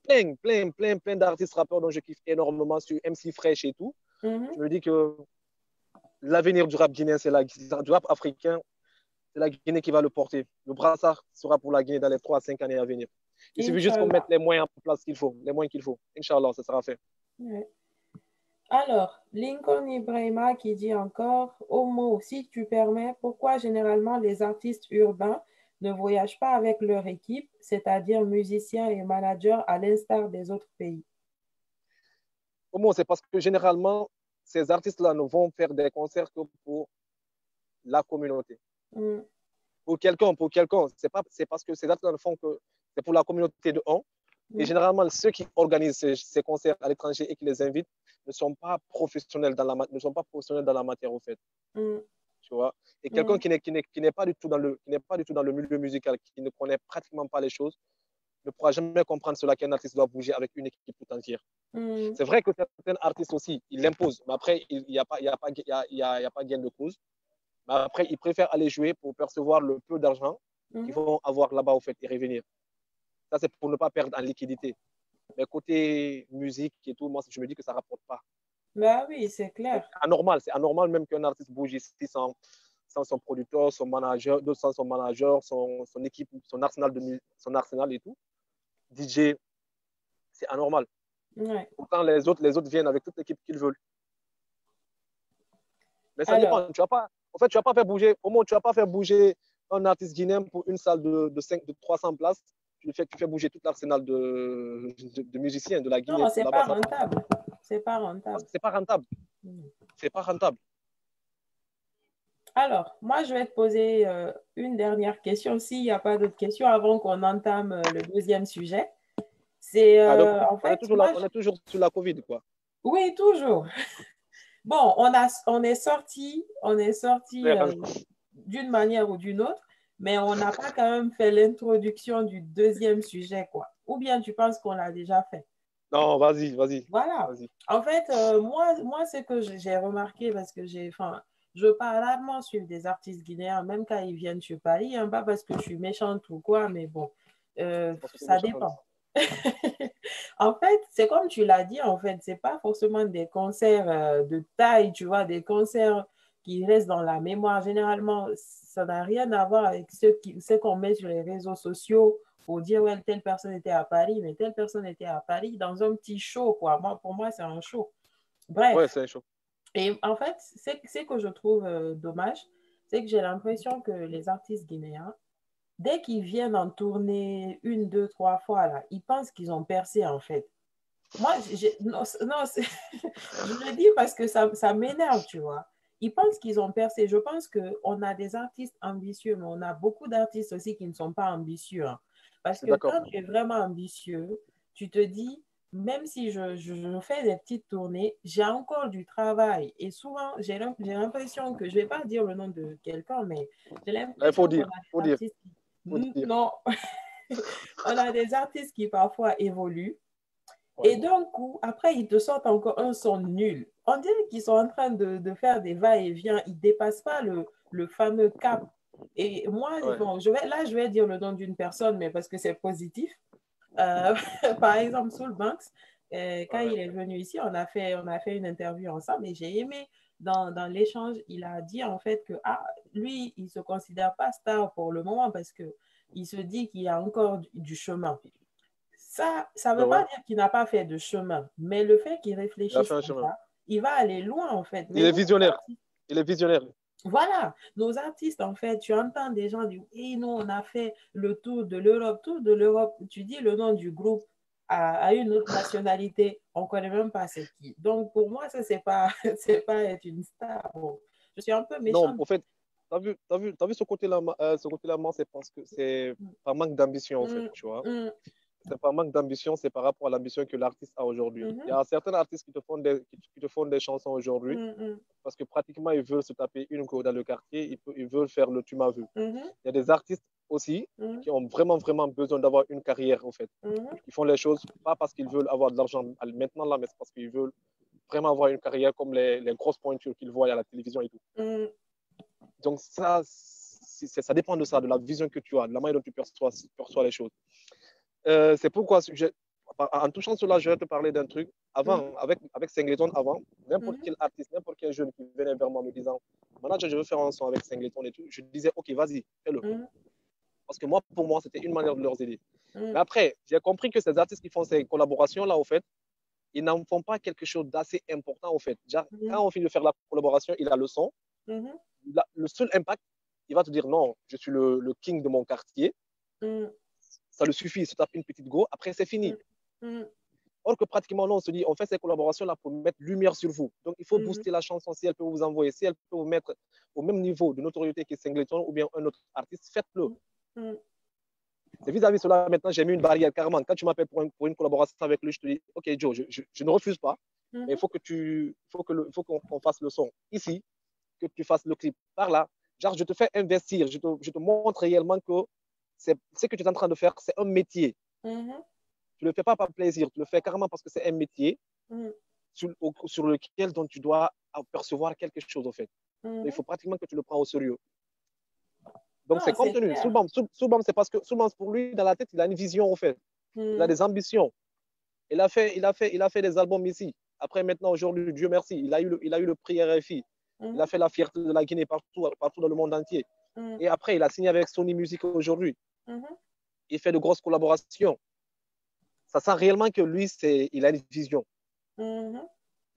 plein d'artistes rappeurs dont je kiffe énormément, sur MC Fresh et tout. mhm. Je me dis que l'avenir du rap guinéen, du rap africain, c'est la Guinée qui va le porter. Le brassard sera pour la Guinée dans les 3 à 5 années à venir. Il suffit juste qu'on mette Inch'Allah. les moyens en place qu'il faut, les moyens qu'il faut. Inch'Allah, ça sera fait. Ouais. Alors, Lincoln Ibrahima qui dit encore, Homo, si tu permets, pourquoi généralement les artistes urbains ne voyagent pas avec leur équipe, c'est-à-dire musiciens et managers, à l'instar des autres pays? Au moins, c'est parce que généralement, ces artistes-là ne vont faire des concerts que pour la communauté. Mm, Pour quelqu'un, c'est parce que ces artistes-là ne font que c'est pour la communauté de un. Et mm, généralement, ceux qui organisent ces concerts à l'étranger et qui les invitent ne sont pas professionnels ne sont pas professionnels dans la matière, au fait. mm, Tu vois. Et quelqu'un mm, qui n'est pas du tout dans le milieu musical, qui ne connaît pratiquement pas les choses, ne pourra jamais comprendre cela qu'un artiste doit bouger avec une équipe tout entière. mm, C'est vrai que certains artistes aussi, ils l'imposent, mais après, il n'y a, pas, y a pas gain de cause. Mais après, ils préfèrent aller jouer pour percevoir le peu d'argent qu'ils mm. vont avoir là-bas au fait et revenir. Ça, c'est pour ne pas perdre en liquidité. Mais côté musique et tout, moi, je me dis que ça ne rapporte pas. Bah oui, c'est clair. C'est anormal même qu'un artiste bouge ici sans son producteur, son manager, sans son manager, son équipe, son arsenal et tout. DJ, c'est anormal. Ouais. Pourtant, les autres viennent avec toute l'équipe qu'ils veulent. Mais ça Alors, dépend. En fait, tu vas pas faire bouger, au moins, tu vas pas faire bouger un artiste guinéen pour une salle de 300 places. Tu fais bouger tout l'arsenal de musiciens de la Guinée non, pour c'est là-bas. pas rentable. C'est pas Parce rentable. que c'est pas rentable. Mm. C'est pas rentable. Alors, moi, je vais te poser une dernière question, s'il n'y a pas d'autres questions, avant qu'on entame le deuxième sujet. C'est Ah, donc, en on est fait, toujours là, on est toujours sur la Covid, quoi. oui, toujours. Bon, on est sorti d'une manière ou d'une autre, mais on n'a pas quand même fait l'introduction du deuxième sujet, quoi. Ou bien tu penses qu'on l'a déjà fait? Non, vas-y, Voilà. vas-y. En fait, moi, c'est que j'ai remarqué parce que enfin, je pars rarement suivre des artistes guinéens, même quand ils viennent sur Paris, hein, pas parce que je suis méchante ou quoi, mais bon, C'est parce que c'est ça méchant. dépend. En fait, c'est comme tu l'as dit, en fait, c'est pas forcément des concerts de taille, tu vois, des concerts qui reste dans la mémoire. Généralement, ça n'a rien à voir avec ce qu'on met sur les réseaux sociaux pour dire, ouais, telle personne était à Paris, mais telle personne était à Paris dans un petit show, quoi. Moi, pour moi, c'est un show. Ouais, Bref. c'est un choc. Et en fait, c'est que je trouve dommage, c'est que j'ai l'impression que les artistes guinéens, dès qu'ils viennent en tournée une, deux, trois fois, là, ils pensent qu'ils ont percé, en fait. Moi, non, non je le dis parce que ça m'énerve, tu vois. Ils pensent qu'ils ont percé. Je pense qu'on a des artistes ambitieux, mais on a beaucoup d'artistes aussi qui ne sont pas ambitieux, hein. Je Parce suis que d'accord. quand tu es vraiment ambitieux, tu te dis, même si je fais des petites tournées, j'ai encore du travail. Et souvent, j'ai l'impression que, je ne vais pas dire le nom de quelqu'un, mais j'ai Il l'impression qu'on a faut des dire, artistes qui... faut dire. Non, on a des artistes qui parfois évoluent et Ouais. d'un coup, après, ils te sortent encore un son nul. On dirait qu'ils sont en train de faire des va-et-vient. Ils ne dépassent pas le fameux cap. Et moi, Ouais. bon, je vais dire le nom d'une personne, mais parce que c'est positif. Euh, Par exemple, Soul Banks, quand Ouais. il est venu ici, on a fait une interview ensemble et j'ai aimé dans l'échange, il a dit en fait que lui, il ne se considère pas star pour le moment parce qu'il se dit qu'il y a encore du chemin. Ça ne Ben veut pas ouais. dire qu'il n'a pas fait de chemin, mais le fait qu'il Il a réfléchisse fait un comme chemin. ça, il va aller loin en fait. Il Mais est nous, visionnaire. Il est visionnaire. voilà, nos artistes en fait, tu entends des gens dire, oui, nous on a fait le tour de l'Europe, tu dis le nom du groupe à une autre nationalité, on ne connaît même pas c'est qui. Donc pour moi, ça, c'est pas, c'est pas être une star. Bon, je suis un peu Non, méchante. au fait, t'as vu ce côté-là, moi, c'est parce que c'est par manque d'ambition, en fait, Mm, tu vois. mm, C'est par manque d'ambition, c'est par rapport à l'ambition que l'artiste a aujourd'hui. Il y mhm, a certains artistes qui te font des chansons aujourd'hui mm, parce que pratiquement, ils veulent se taper une go dans le quartier, ils veulent faire le tu m'as vu. mhm, Il y a des artistes aussi mhm, qui ont vraiment, vraiment besoin d'avoir une carrière, en fait. mhm, Ils font les choses pas parce qu'ils veulent avoir de l'argent maintenant, là, mais c'est parce qu'ils veulent vraiment avoir une carrière comme les grosses pointures qu'ils voient à la télévision et tout. mhm, Donc, ça dépend de ça, de la vision que tu as, de la manière dont tu perçois les choses. C'est pourquoi, en touchant cela, je vais te parler d'un truc. mhm, Avant, avec Singleton, avant, n'importe mhm, quel artiste, n'importe quel jeune qui venait vers moi me disant, manager, je veux faire un son avec Singleton et tout, je disais, OK, vas-y, fais-le. mhm, Parce que moi, pour moi, c'était une manière de leur aider. mhm, Mais après, j'ai compris que ces artistes qui font ces collaborations-là, au fait, ils n'en font pas quelque chose d'assez important, au fait. Déjà, mhm, quand on finit de faire la collaboration, il a le son. mhm, Le seul impact, il va te dire non, je suis le king de mon quartier. mhm, Ça lui suffit, il se tape une petite go, après c'est fini. mhm, Or que pratiquement, là, on se dit, on fait ces collaborations-là pour mettre lumière sur vous. Donc, il faut mhm, booster la chanson si elle peut vous envoyer, si elle peut vous mettre au même niveau de notoriété que Singleton ou bien un autre artiste, faites-le. mhm, C'est vis-à-vis de cela, maintenant, j'ai mis une barrière carrément. Quand tu m'appelles pour une collaboration avec lui, je te dis, OK, Joe, je ne refuse pas, mais il mhm. faut qu'on fasse le son ici, que tu fasses le clip par là. Genre, je te fais investir, je te montre réellement que ce que tu es en train de faire, c'est un métier. Mhm, Tu ne le fais pas par plaisir, tu le fais carrément parce que c'est un métier mhm, sur lequel donc, tu dois percevoir quelque chose, en fait. Donc, il mhm. faut pratiquement que tu le prends au sérieux. Donc, c'est Non, c'est contenu. clair. Soubam, c'est parce que Soubam, pour lui, dans la tête, il a une vision, en fait. Il a Mhm, des ambitions. Il a fait des albums ici. Après, maintenant, aujourd'hui, Dieu merci, il a eu le prix RFI. Il a mhm, fait la fierté de la Guinée partout dans le monde entier. mhm, Et après, il a signé avec Sony Music aujourd'hui. mhm, Il fait de grosses collaborations. Ça sent réellement que lui, il a une vision. mhm.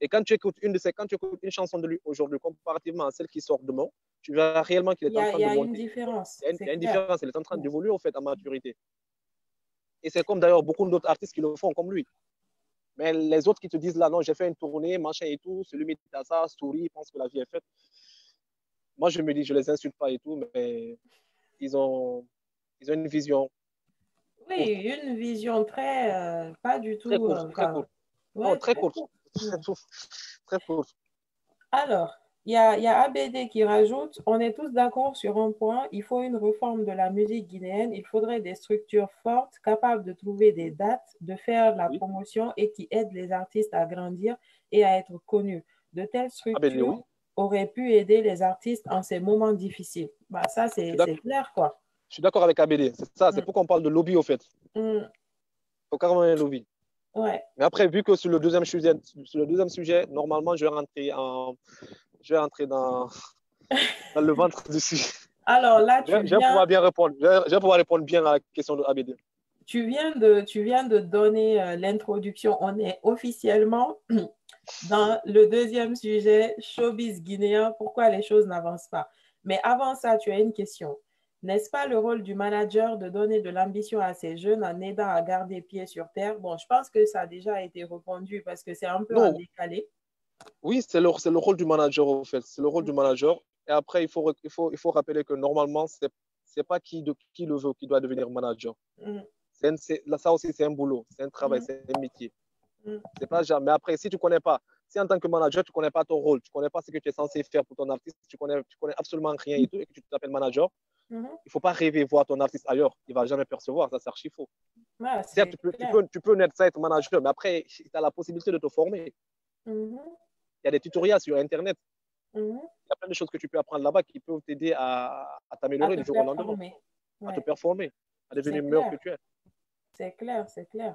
Et quand tu écoutes une chanson de lui aujourd'hui, comparativement à celle qui sort demain, tu verras réellement qu'il est en Il train y de a une monter. différence, Il c'est y a une clair. différence. Il est en train Ouais. d'évoluer, en fait, en maturité. Et c'est comme d'ailleurs beaucoup d'autres artistes qui le font comme lui. Mais les autres qui te disent là, non, j'ai fait une tournée, machin et tout, se limite à ça, story, pense que la vie est faite. Moi, je me dis, je les insulte pas et tout, mais ils ont, ils ont une vision Oui, courte, une vision très, pas du très tout, courte, très enfin, courte. Non, ouais, très très courte, court. très, Mm. très courte. Alors, il y a ABD qui rajoute, on est tous d'accord sur un point, il faut une réforme de la musique guinéenne, il faudrait des structures fortes, capables de trouver des dates, de faire la Oui. promotion et qui aident les artistes à grandir et à être connus. De telles Ah ben structures oui, auraient pu aider les artistes en ces moments difficiles. Bah, ça, je suis c'est d'accord, clair, quoi. je suis d'accord avec ABD. C'est ça, c'est Mm, pourquoi on parle de lobby, au fait. Il mm, faut carrément un lobby. ouais. Mais après, vu que sur le deuxième sujet, normalement, je vais rentrer dans dans le ventre dessus. Alors là, Je vais pouvoir bien répondre. Je vais pouvoir répondre bien à la question de ABD. tu viens de donner l'introduction. On est officiellement dans le deuxième sujet, showbiz guinéen, pourquoi les choses n'avancent pas. Mais avant ça, tu as une question. N'est-ce pas le rôle du manager de donner de l'ambition à ces jeunes en aidant à garder pied sur terre? Bon, je pense que ça a déjà été répondu parce que c'est un peu en Non, décalé. oui, c'est le rôle du manager, en fait. C'est le rôle du manager. Et après, il faut rappeler que normalement, c'est pas qui le veut qui doit devenir manager. Mm, Là, ça aussi, c'est un boulot, c'est un travail, mm, c'est un métier. mm. C'est pas jamais. Mais après, si tu connais pas, si en tant que manager, tu connais pas ton rôle, tu connais pas ce que tu es censé faire pour ton artiste, tu connais absolument rien et tout, et que tu t'appelles manager, Mhm. il faut pas rêver voir ton artiste ailleurs. Il va jamais percevoir, ça c'est archi faux. Ouais, Certes, c'est clair. tu peux naître ça être manager, mais après, tu as la possibilité de te former. Mhm, Il y a des tutoriels sur Internet. mhm. Il y a plein de choses que tu peux apprendre là-bas qui peuvent t'aider à À t'améliorer te du jour au lendemain, performer. à te Ouais, performer, à devenir c'est meilleur que clair, tu es. c'est clair, c'est clair.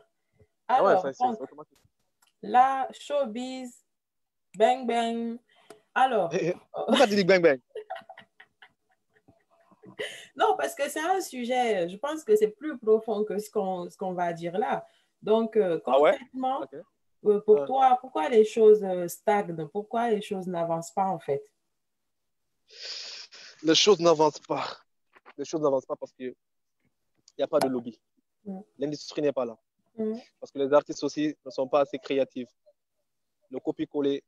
Ah ouais, Alors, c'est donc, automatique. là, showbiz, bang bang. Alors, Pourquoi tu dis bang bang? non, parce que c'est un sujet, je pense que c'est plus profond que ce qu'on va dire là. Donc, Ah ouais? concrètement, Ok. pour toi, pourquoi les choses stagnent? Pourquoi les choses n'avancent pas en fait? Les choses n'avancent pas. Les choses n'avancent pas parce qu'il n'y a pas de lobby. Mm, L'industrie n'est pas là. mm, Parce que les artistes aussi ne sont pas assez créatifs. Le copier-coller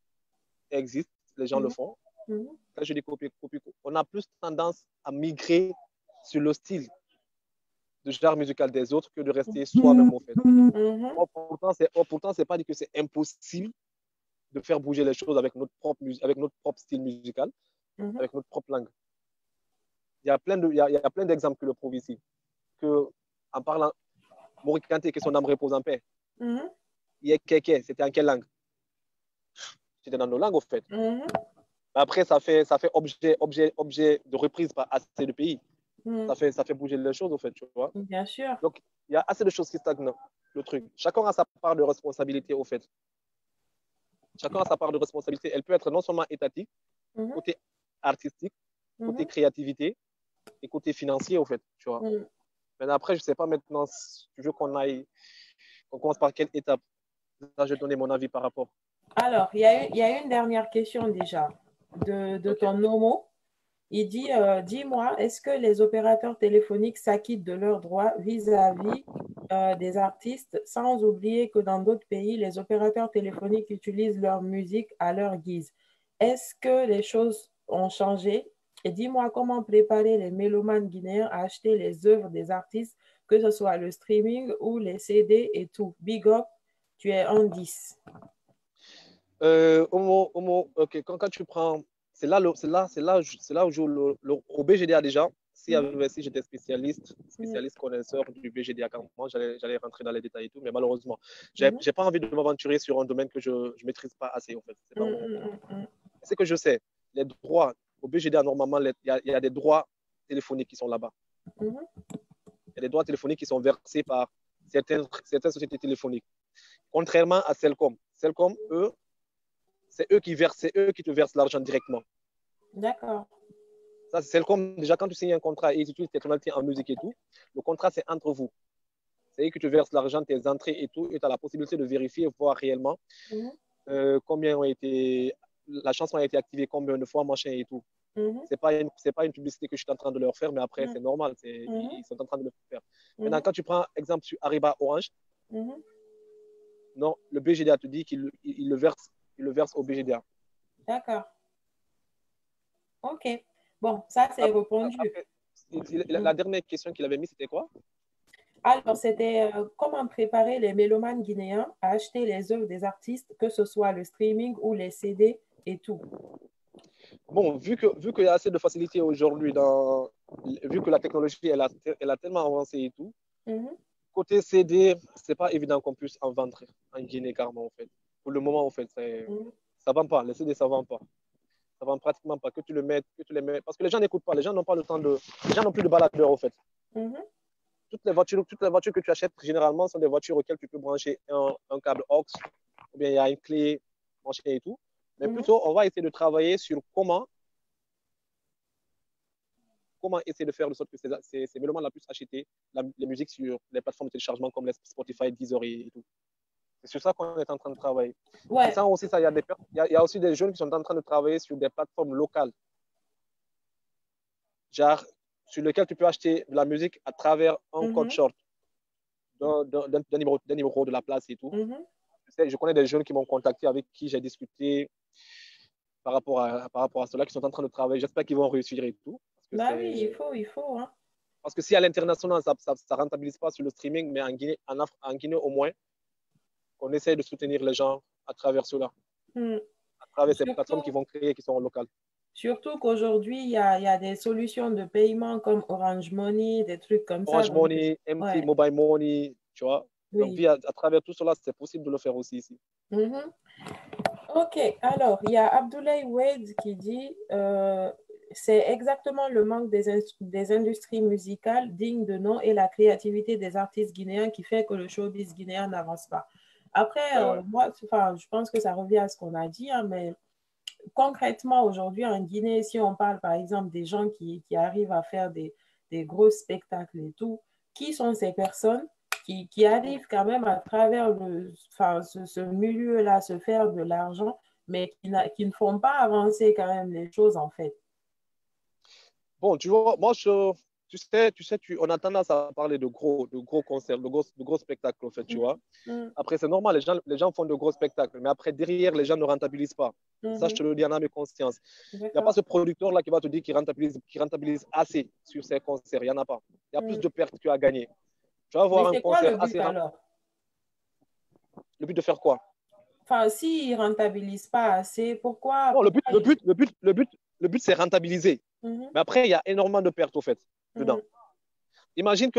existe, les gens le mm, font. mm, Quand je dis copier-coller, on a plus tendance à migrer sur le style de genre musical des autres que de rester soi-même en fait. mhm, Pourtant, c'est pas dit que c'est impossible de faire bouger les choses avec notre propre style musical, mhm, avec notre propre langue. Il y a plein d'exemples que le prouve ici. Que, en parlant, Mori Kanté, que son âme repose en paix. mhm, Yekeke, c'était en quelle langue? C'était dans nos langues, au fait. mhm, Après, ça fait objet de reprise par assez de pays. mhm. Ça fait bouger les choses, au fait, tu vois. Bien sûr. Donc, il y a assez de choses qui stagnent, le truc. Chacun a sa part de responsabilité, au fait. Chacun a sa part de responsabilité. Elle peut être non seulement étatique, Mhm, côté artistique, côté mhm, créativité et côté financier, au fait, tu vois. mhm. Mais après, je ne sais pas maintenant si tu veux qu'on commence par quelle étape. Là, je vais donner mon avis par rapport. Alors, il y a une dernière question déjà de OK. ton Nomo. Il dit, dis-moi, est-ce que les opérateurs téléphoniques s'acquittent de leurs droits vis-à-vis des artistes, sans oublier que dans d'autres pays, les opérateurs téléphoniques utilisent leur musique à leur guise. Est-ce que les choses ont changé? Et dis-moi comment préparer les mélomanes guinéens à acheter les œuvres des artistes, que ce soit le streaming ou les CD et tout. Big up, tu es un 10. OK, quand tu prends, c'est là où joue au BGDA déjà. Si j'étais spécialiste connaisseur du BGDA, quand moi, j'allais rentrer dans les détails et tout, mais malheureusement, j'ai pas envie de m'aventurer sur un domaine que je maîtrise pas assez, en fait. C'est pas mon. C'est que je sais, les droits au BGDA, normalement, il y a des droits téléphoniques qui sont là-bas. Il y a des droits téléphoniques qui sont versés par certaines sociétés téléphoniques. Contrairement à Cellcom. Cellcom, eux, c'est eux qui te versent l'argent directement. D'accord. Ça, c'est comme déjà quand tu signes un contrat et ils utilisent tes tonalités en musique et tout, le contrat c'est entre vous. C'est eux qui te versent l'argent, tes entrées et tout, et tu as la possibilité de vérifier, voir réellement combien la chanson a été activée, combien de fois, machin et tout. C'est pas une publicité que je suis en train de leur faire, mais après c'est normal, ils sont en train de le faire. Maintenant, quand tu prends exemple sur Ariba Orange, non, le BGDA te dit qu'il le verse au BGDA. D'accord. OK. Bon, ça, c'est répondu. Après, la dernière question qu'il avait mise, c'était quoi? Alors, c'était comment préparer les mélomanes guinéens à acheter les œuvres des artistes, que ce soit le streaming ou les CD et tout. Bon, vu qu'il y a assez de facilité aujourd'hui, vu que la technologie, elle a tellement avancé et tout, côté CD, c'est pas évident qu'on puisse en vendre en Guinée carrément, en fait. Pour le moment, en fait, ça vend pas. Les CD, ça vend pas. Ça vend pratiquement pas. Que tu le mettes, que tu les mets. Parce que les gens n'écoutent pas. Les gens n'ont pas le temps de. Les gens n'ont plus de baladeurs, en fait. Toutes les voitures que tu achètes, généralement, sont des voitures auxquelles tu peux brancher un câble aux, ou bien il y a une clé branchée et tout. Mais plutôt, on va essayer de travailler sur comment comment essayer de faire de sorte que ces mélomanes la plus acheter les musiques sur les plateformes de téléchargement comme les Spotify, Deezer et tout. C'est sur ça qu'on est en train de travailler. Ouais. Et ça aussi, il y a aussi des jeunes qui sont en train de travailler sur des plateformes locales, genre sur lesquelles tu peux acheter de la musique à travers un code short d'un numéro de la place et tout. Je connais des jeunes qui m'ont contacté, avec qui j'ai discuté par rapport à cela, qui sont en train de travailler. J'espère qu'ils vont réussir et tout. Bah oui, il faut. Hein. Parce que si à l'international, ça ne rentabilise pas sur le streaming, mais en Guinée au moins, on essaie de soutenir les gens à travers cela, à travers ces plateformes qui vont créer, qui sont locales. Surtout qu'aujourd'hui, il y a des solutions de paiement comme Orange Money, des trucs comme ça. Orange Money, MT Mobile Money, tu vois. Oui. Donc, à travers tout cela, c'est possible de le faire aussi ici. Ok, alors, il y a Abdoulaye Wade qui dit c'est exactement le manque des industries musicales dignes de nom et la créativité des artistes guinéens qui fait que le showbiz guinéen n'avance pas. Après, moi, je pense que ça revient à ce qu'on a dit, hein, mais concrètement, aujourd'hui, en Guinée, si on parle par exemple des gens qui arrivent à faire des gros spectacles et tout, qui sont ces personnes qui arrivent quand même à travers ce milieu-là, se faire de l'argent, mais qui ne font pas avancer quand même les choses en fait? Bon, tu vois, moi, tu sais, on a tendance à parler de gros concerts, de gros spectacles, en fait, tu vois. Après, c'est normal, les gens font de gros spectacles, mais après, derrière, les gens ne rentabilisent pas. Ça, je te le dis en âme et conscience. Il n'y a pas ce producteur-là qui va te dire qu'il rentabilise assez sur ses concerts. Il n'y en a pas. Il y a plus de pertes qu'il a gagné. Tu vas avoir un concert assez. Alors le but de faire quoi? Enfin, s'ils ne rentabilisent pas assez, pourquoi? Non, le but c'est rentabiliser. Mais après, il y a énormément de pertes, au fait, dedans. Imagine,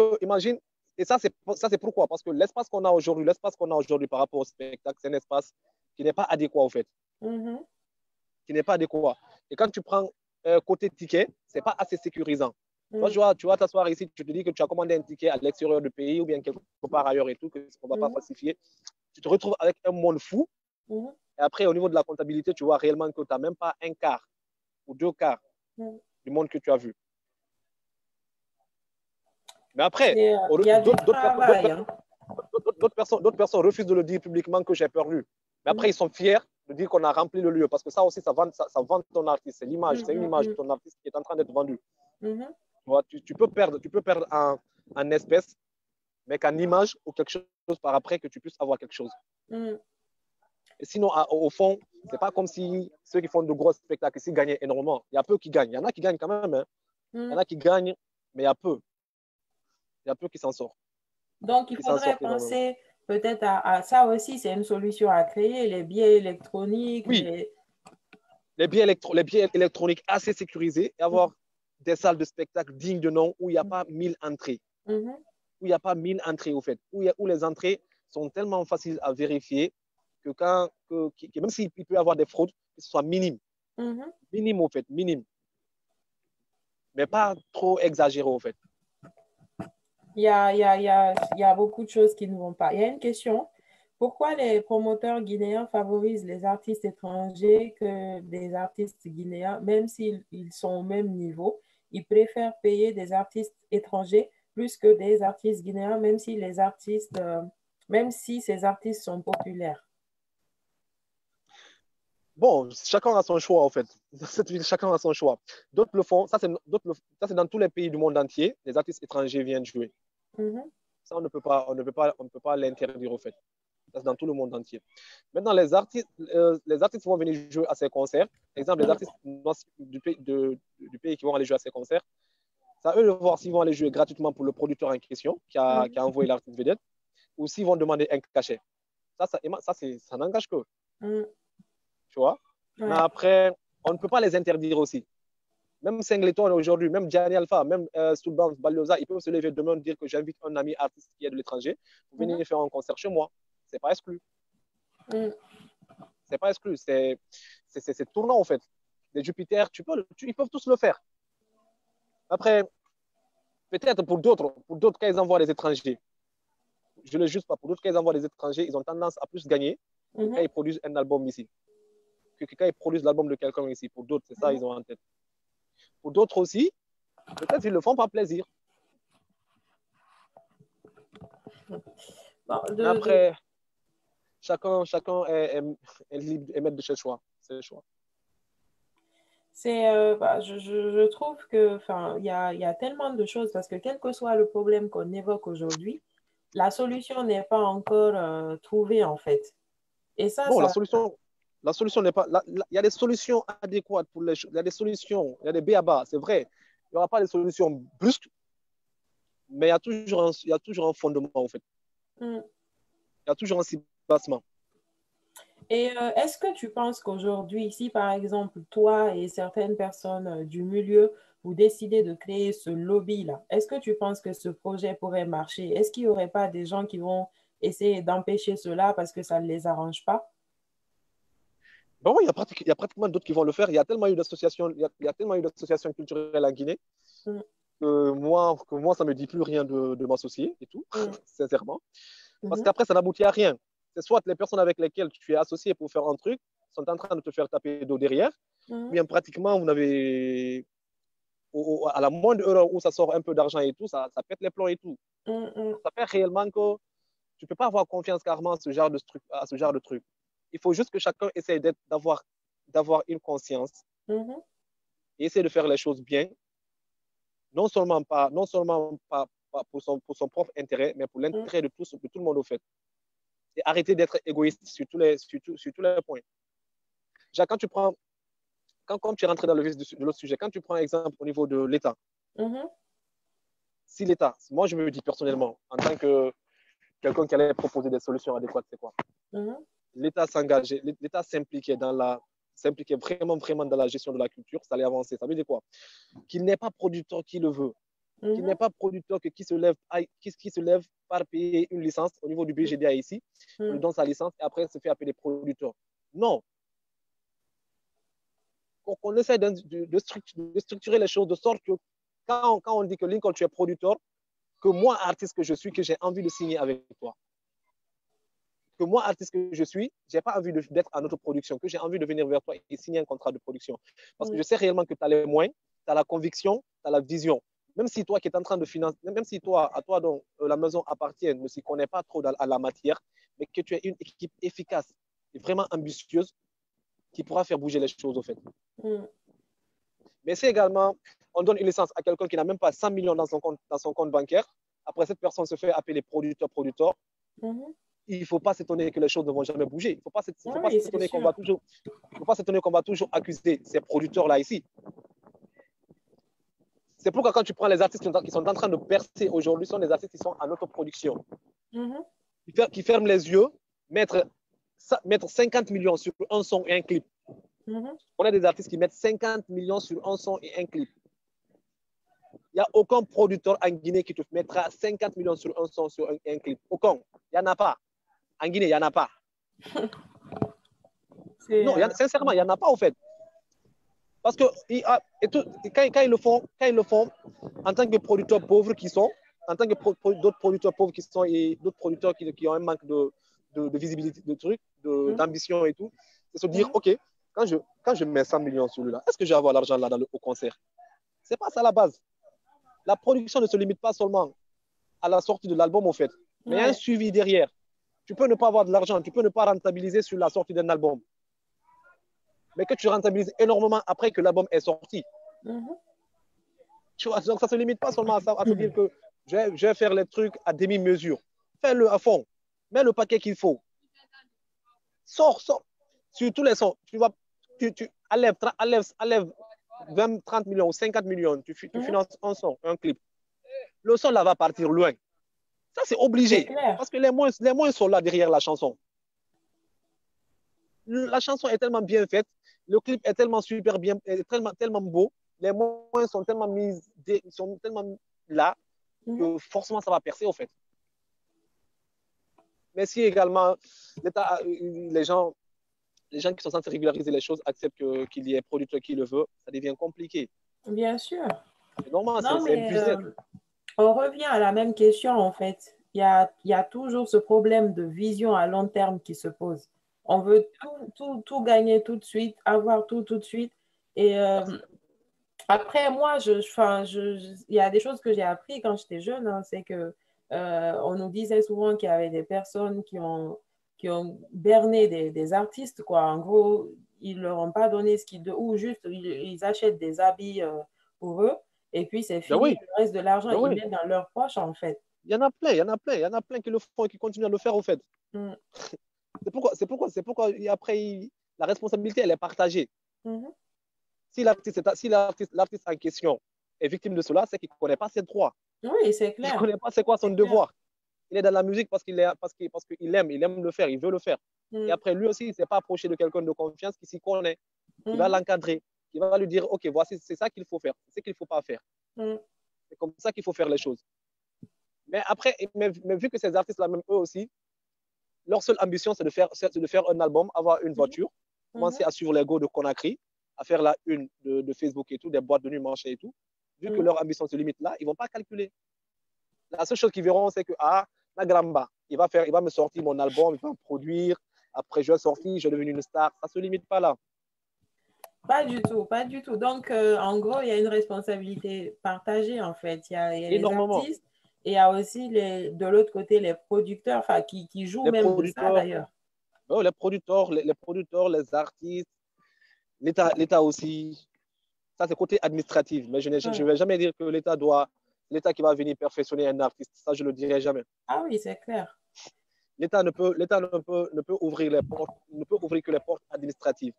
et ça, c'est pourquoi? Parce que l'espace qu'on a aujourd'hui par rapport au spectacle, c'est un espace qui n'est pas adéquat, au fait. Qui n'est pas adéquat. Et quand tu prends côté ticket, ce n'est pas assez sécurisant. Toi, tu vas t'asseoir ici, tu te dis que tu as commandé un ticket à l'extérieur du pays ou bien quelque part ailleurs et tout, qu'on ne va pas falsifier. Tu te retrouves avec un monde fou. Et après, au niveau de la comptabilité, tu vois réellement que tu n'as même pas un quart ou deux quarts du monde que tu as vu. Mais après, d'autres personnes refusent de le dire publiquement que j'ai perdu. Mais après, ils sont fiers de dire qu'on a rempli le lieu parce que ça aussi, ça vend ton artiste. C'est l'image, c'est une image de ton artiste qui est en train d'être vendue. Tu peux perdre en espèces, mais qu'en image ou quelque chose par après que tu puisses avoir quelque chose. Et sinon, au fond, c'est pas comme si ceux qui font de gros spectacles ici gagnaient énormément. Il y a peu qui gagnent. Il y en a qui gagnent quand même. Hein. Il y en a qui gagnent, mais il y a peu. Il y a peu qui s'en sortent. Donc, il faudrait penser peut-être à ça aussi. C'est une solution à créer, les billets électroniques. Oui, les billets électroniques assez sécurisés et avoir des salles de spectacle dignes de nom où il n'y a pas 1000 entrées. Où il n'y a pas 1000 entrées, au fait. Où les entrées sont tellement faciles à vérifier que même s'il peut y avoir des fraudes, que ce soit minime. Minime, au fait, minime. Mais pas trop exagéré, au fait. Il y a beaucoup de choses qui ne vont pas. Il y a une question. Pourquoi les promoteurs guinéens favorisent les artistes étrangers que des artistes guinéens, même s'ils sont au même niveau? Ils préfèrent payer des artistes étrangers plus que des artistes guinéens, même si ces artistes sont populaires. Bon, chacun a son choix, en fait. Chacun a son choix. D'autres le font. Ça, c'est dans tous les pays du monde entier. Les artistes étrangers viennent jouer. Ça, on ne peut pas l'interdire, au fait. Ça, c'est dans tout le monde entier. Maintenant, les artistes vont venir jouer à ces concerts. Par exemple, les artistes du pays qui vont aller jouer à ces concerts, c'est à eux de voir s'ils vont aller jouer gratuitement pour le producteur en question qui a envoyé l'artiste vedette ou s'ils vont demander un cachet. Ça n'engage que. Tu vois? Mais après, on ne peut pas les interdire aussi. Même Singleton aujourd'hui, même Gianni Alpha, même Soulbounce, Balioza, ils peuvent se lever demain et dire que j'invite un ami artiste qui est de l'étranger pour venir faire un concert chez moi. C'est pas exclu. C'est pas exclu. C'est tournant, en fait. Les Jupiter, ils peuvent tous le faire. Après, peut-être pour d'autres cas, ils envoient des étrangers. Je ne le juge pas. Pour d'autres cas, ils envoient des étrangers. Ils ont tendance à plus gagner quand ils produisent un album ici. Que quand ils produisent l'album de quelqu'un ici. Pour d'autres, c'est ça ils ont en tête. Pour d'autres aussi, Peut-être qu'ils le font par plaisir. Bon, Mais après, chacun est libre et maître de ses choix. C'est le choix. Je trouve que, enfin, il y a tellement de choses parce que quel que soit le problème qu'on évoque aujourd'hui, la solution n'est pas encore trouvée en fait. Et Non, la solution n'est pas. Il y a des solutions adéquates pour les choses. Il y a des solutions, il y a des b.a.-ba, c'est vrai. Il n'y aura pas de solutions brusques, mais il y a toujours un fondement, en fait. Mm. Il y a toujours un soubassement. Et est-ce que tu penses qu'aujourd'hui, si par exemple, toi et certaines personnes du milieu, vous décidez de créer ce lobby-là, est-ce que tu penses que ce projet pourrait marcher? Est-ce qu'il n'y aurait pas des gens qui vont essayer d'empêcher cela parce que ça ne les arrange pas? Ben oui, il y a pratiquement d'autres qui vont le faire. Il y a tellement eu d'associations, il y a tellement eu d'associations culturelles en Guinée Mm, que moi, ça ne me dit plus rien de m'associer et tout, mm, sincèrement. Parce mhm, qu'après, ça n'aboutit à rien. C'est soit les personnes avec lesquelles tu es associé pour faire un truc sont en train de te faire taper dos derrière, ou mhm, bien pratiquement, vous n'avez à la moindre heure où ça sort un peu d'argent et tout, ça pète les plombs et tout. mm, mm, Ça fait réellement que tu ne peux pas avoir confiance carrément à ce genre de truc. Il faut juste que chacun essaye d'avoir une conscience mhm, et essayer de faire les choses bien, non seulement pas pour son propre intérêt, mais pour mm, l'intérêt de tout le monde au fait. Et arrêter d'être égoïste sur tous les points. Jacques, quand tu es rentré dans le vif de l'autre sujet, quand tu prends un exemple au niveau de l'État, mhm, si l'État, moi je me dis personnellement, en tant que quelqu'un qui allait proposer des solutions adéquates, c'est quoi? mhm, L'État s'engageait, l'État s'impliquait vraiment, vraiment dans la gestion de la culture, ça allait avancer. Ça veut dire quoi? Qu'il n'est pas producteur qui le veut, qu'il n'est mhm, pas producteur qui se lève par payer une licence au niveau du BGDA ici, on lui mm, donne sa licence et après se fait appeler producteur. Non, qu'on essaie de structurer les choses de sorte que quand on dit que Lincoln, tu es producteur, que moi, artiste que je suis, que j'ai envie de signer avec toi. Que moi, artiste que je suis, je n'ai pas envie d'être en autoproduction, que j'ai envie de venir vers toi et signer un contrat de production. Parce que mm, je sais réellement que tu as les moyens, tu as la conviction, tu as la vision. Même si toi qui es en train de financer, même si toi, à toi dont la maison appartient, ne s'y connaît pas trop à la matière, mais que tu es une équipe efficace et vraiment ambitieuse qui pourra faire bouger les choses au fait. mm. Mais c'est également, on donne une licence à quelqu'un qui n'a même pas 100 millions dans son compte bancaire. Après, cette personne se fait appeler producteur. Mhm. Il ne faut pas s'étonner que les choses ne vont jamais bouger. Il ne faut pas Oui, c'est s'étonner sûr. qu'on va toujours accuser ces producteurs-là ici. C'est pourquoi quand tu prends les artistes qui sont en train de percer aujourd'hui, ce sont des artistes qui sont en autoproduction, Mhm, qui ferment les yeux, mettre 50 millions sur un son et un clip. mhm. On a des artistes qui mettent 50 millions sur un son et un clip. Il n'y a aucun producteur en Guinée qui te mettra 50 millions sur un son, sur un clip. Aucun. Il n'y en a pas. En Guinée, il n'y en a pas. C'est, Non, sincèrement, il n'y en a pas, au fait. Parce que quand ils le font, en tant que producteurs pauvres qui sont, en tant que d'autres producteurs pauvres qui sont et d'autres producteurs qui ont un manque de visibilité, de trucs, mhm, d'ambition et tout, c'est se dire, mhm. OK, quand je mets 100 millions sur lui-là, est-ce que je vais avoir l'argent là au concert? C'est pas ça la base. La production ne se limite pas seulement à la sortie de l'album, au fait, mais il y a un Ouais. suivi derrière. Tu peux ne pas avoir de l'argent, tu peux ne pas rentabiliser sur la sortie d'un album, mais que tu rentabilises énormément après que l'album est sorti. Mhm. Tu vois, donc ça ne se limite pas seulement à ça, à te dire que je vais faire les trucs à demi-mesure. Fais-le à fond. Mets le paquet qu'il faut. Sors. Sur tous les sons, tu enlèves 20, 30 millions ou 50 millions, tu Mhm. finances un son, un clip. Le son là va partir loin. Ça, c'est C'est obligé. clair. Parce que les moyens sont là derrière la chanson. La chanson est tellement bien faite, le clip est tellement super bien, tellement beau, les moyens sont tellement là Mhm. que forcément ça va percer au fait. Mais si également les gens qui sont censés régulariser les choses acceptent qu'il y ait un producteur qui le veut, ça devient compliqué. Bien sûr. C'est normal, Non, c'est un mais business. on revient à la même question en fait. Il y a toujours ce problème de vision à long terme qui se pose. On veut tout gagner tout de suite, avoir tout de suite. Et Après, moi, il y a des choses que j'ai appris quand j'étais jeune, hein, c'est que on nous disait souvent qu'il y avait des personnes qui ont berné des artistes, quoi. En gros, ils leur ont pas donné ce qu'ils ou juste ils achètent des habits pour eux, et puis c'est Ben fini. oui, Le reste de l'argent, ben ils oui. mettent dans leur poche, en fait. Il y en a plein, il y en a plein, il y en a plein qui le font et qui continuent à le faire, au fait. Mm. C'est pourquoi après, la responsabilité, elle est partagée. Mhm. Si l'artiste en question est victime de cela, c'est qu'il ne connaît pas ses droits. Oui, c'est Il ne clair. connaît pas c'est quoi son C'est clair. devoir. Il est dans la musique parce qu'il aime le faire, il veut le faire. Et Mm. après, lui aussi, il ne s'est pas approché de quelqu'un de confiance qui s'y connaît, qui va Mhm. l'encadrer, qui va lui dire, OK, voici, c'est ça qu'il faut faire, c'est ce qu'il ne faut pas faire. Mm. C'est comme ça qu'il faut faire les choses. Mais après, mais vu que ces artistes-là, même eux aussi, leur seule ambition, c'est de faire un album, avoir une Mhm. voiture, commencer Mhm. à suivre les go de Conakry, à faire la une de Facebook et tout, des boîtes de nuit manchées et tout. Vu que Mhm. leur ambition se limite là, ils ne vont pas calculer. La seule chose qu'ils verront, c'est que, Nagramba, il va me sortir mon album, il va me produire. Après, je vais sortir, je vais devenir une star. Ça ne se limite pas là. Pas du tout, pas du tout. Donc, en gros, il y a une responsabilité partagée, en fait. Il y a les Énormément. artistes et il y a aussi, de l'autre côté, les producteurs, enfin, qui jouent Les même de ça, producteurs, d'ailleurs. les producteurs, les artistes, l'État aussi. Ça, c'est côté administratif. Mais je ne Ouais. vais jamais dire que l'État qui va venir perfectionner un artiste. Ça, je ne le dirai jamais. Ah oui, c'est clair. L'État ne peut ouvrir les portes, ne peut ouvrir que les portes administratives.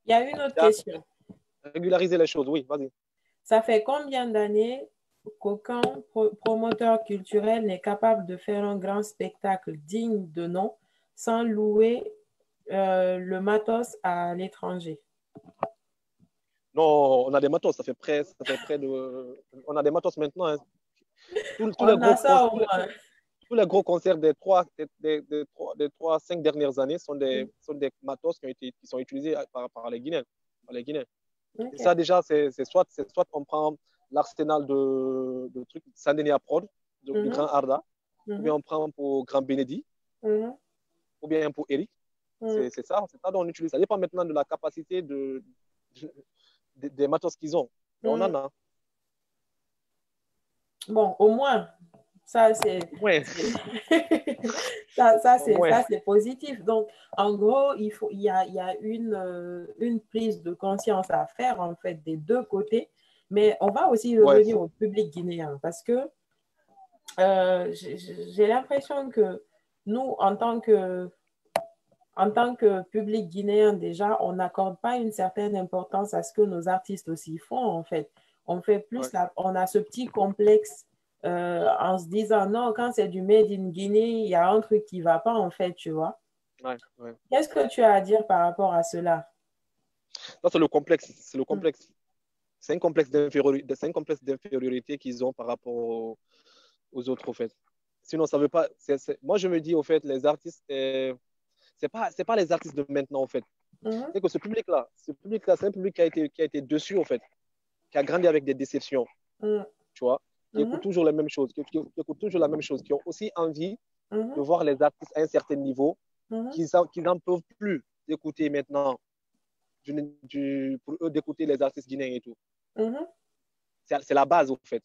Il y a une autre question. Régulariser les choses, oui, vas-y. Ça fait combien d'années qu'aucun promoteur culturel n'est capable de faire un grand spectacle digne de nom sans louer le matos à l'étranger? Non, on a des matos, ça fait près de. On a des matos maintenant, hein. Tous les On a gros, ça au moins. tous les gros concerts des 5 dernières années sont des matos qui sont utilisés par les Guinéens. Et OK. ça, déjà, c'est soit on prend l'arsenal de trucs Sandenia Prod, du Mhm, Grand Arda, ou bien mhm, on prend pour Grand Benedi, mhm, ou bien pour Eric. mhm. C'est ça dont on utilise. Ça dépend maintenant de la capacité des matos qu'ils ont. Et on en Mhm. a. Bon, au moins, ça, Au moins, ça, au moins. c'est positif. Donc, en gros, il y a une prise de conscience à faire, en fait, des deux côtés. Mais on va aussi Ouais, revenir au public guinéen parce que j'ai l'impression que nous, en tant que public guinéen, déjà, on n'accorde pas une certaine importance à ce que nos artistes aussi font, en fait. On fait ouais, plus on a ce petit complexe en se disant, non, quand c'est du made in Guinée, il y a un truc qui ne va pas, en fait, tu vois. ouais, ouais. Qu'est-ce que tu as à dire par rapport à cela? Ça, c'est le complexe. C'est le Mm. complexe. C'est un complexe d'infériorité qu'ils ont par rapport aux autres, au fait. Sinon, ça veut pas. Moi, je me dis, au fait, les artistes, c'est pas les artistes de maintenant, en fait. Mhm, C'est que ce public-là, c'est un public qui a été dessus, en fait, qui a grandi avec des déceptions, mm, tu vois, qui écoute mhm, toujours les mêmes choses, qui écoute toujours la même chose, qui ont aussi envie de mhm, voir les artistes à un certain niveau, mhm, qu'ils n'en peuvent plus d'écouter maintenant, pour eux, d'écouter les artistes guinéens et tout. mhm, C'est la base, au fait.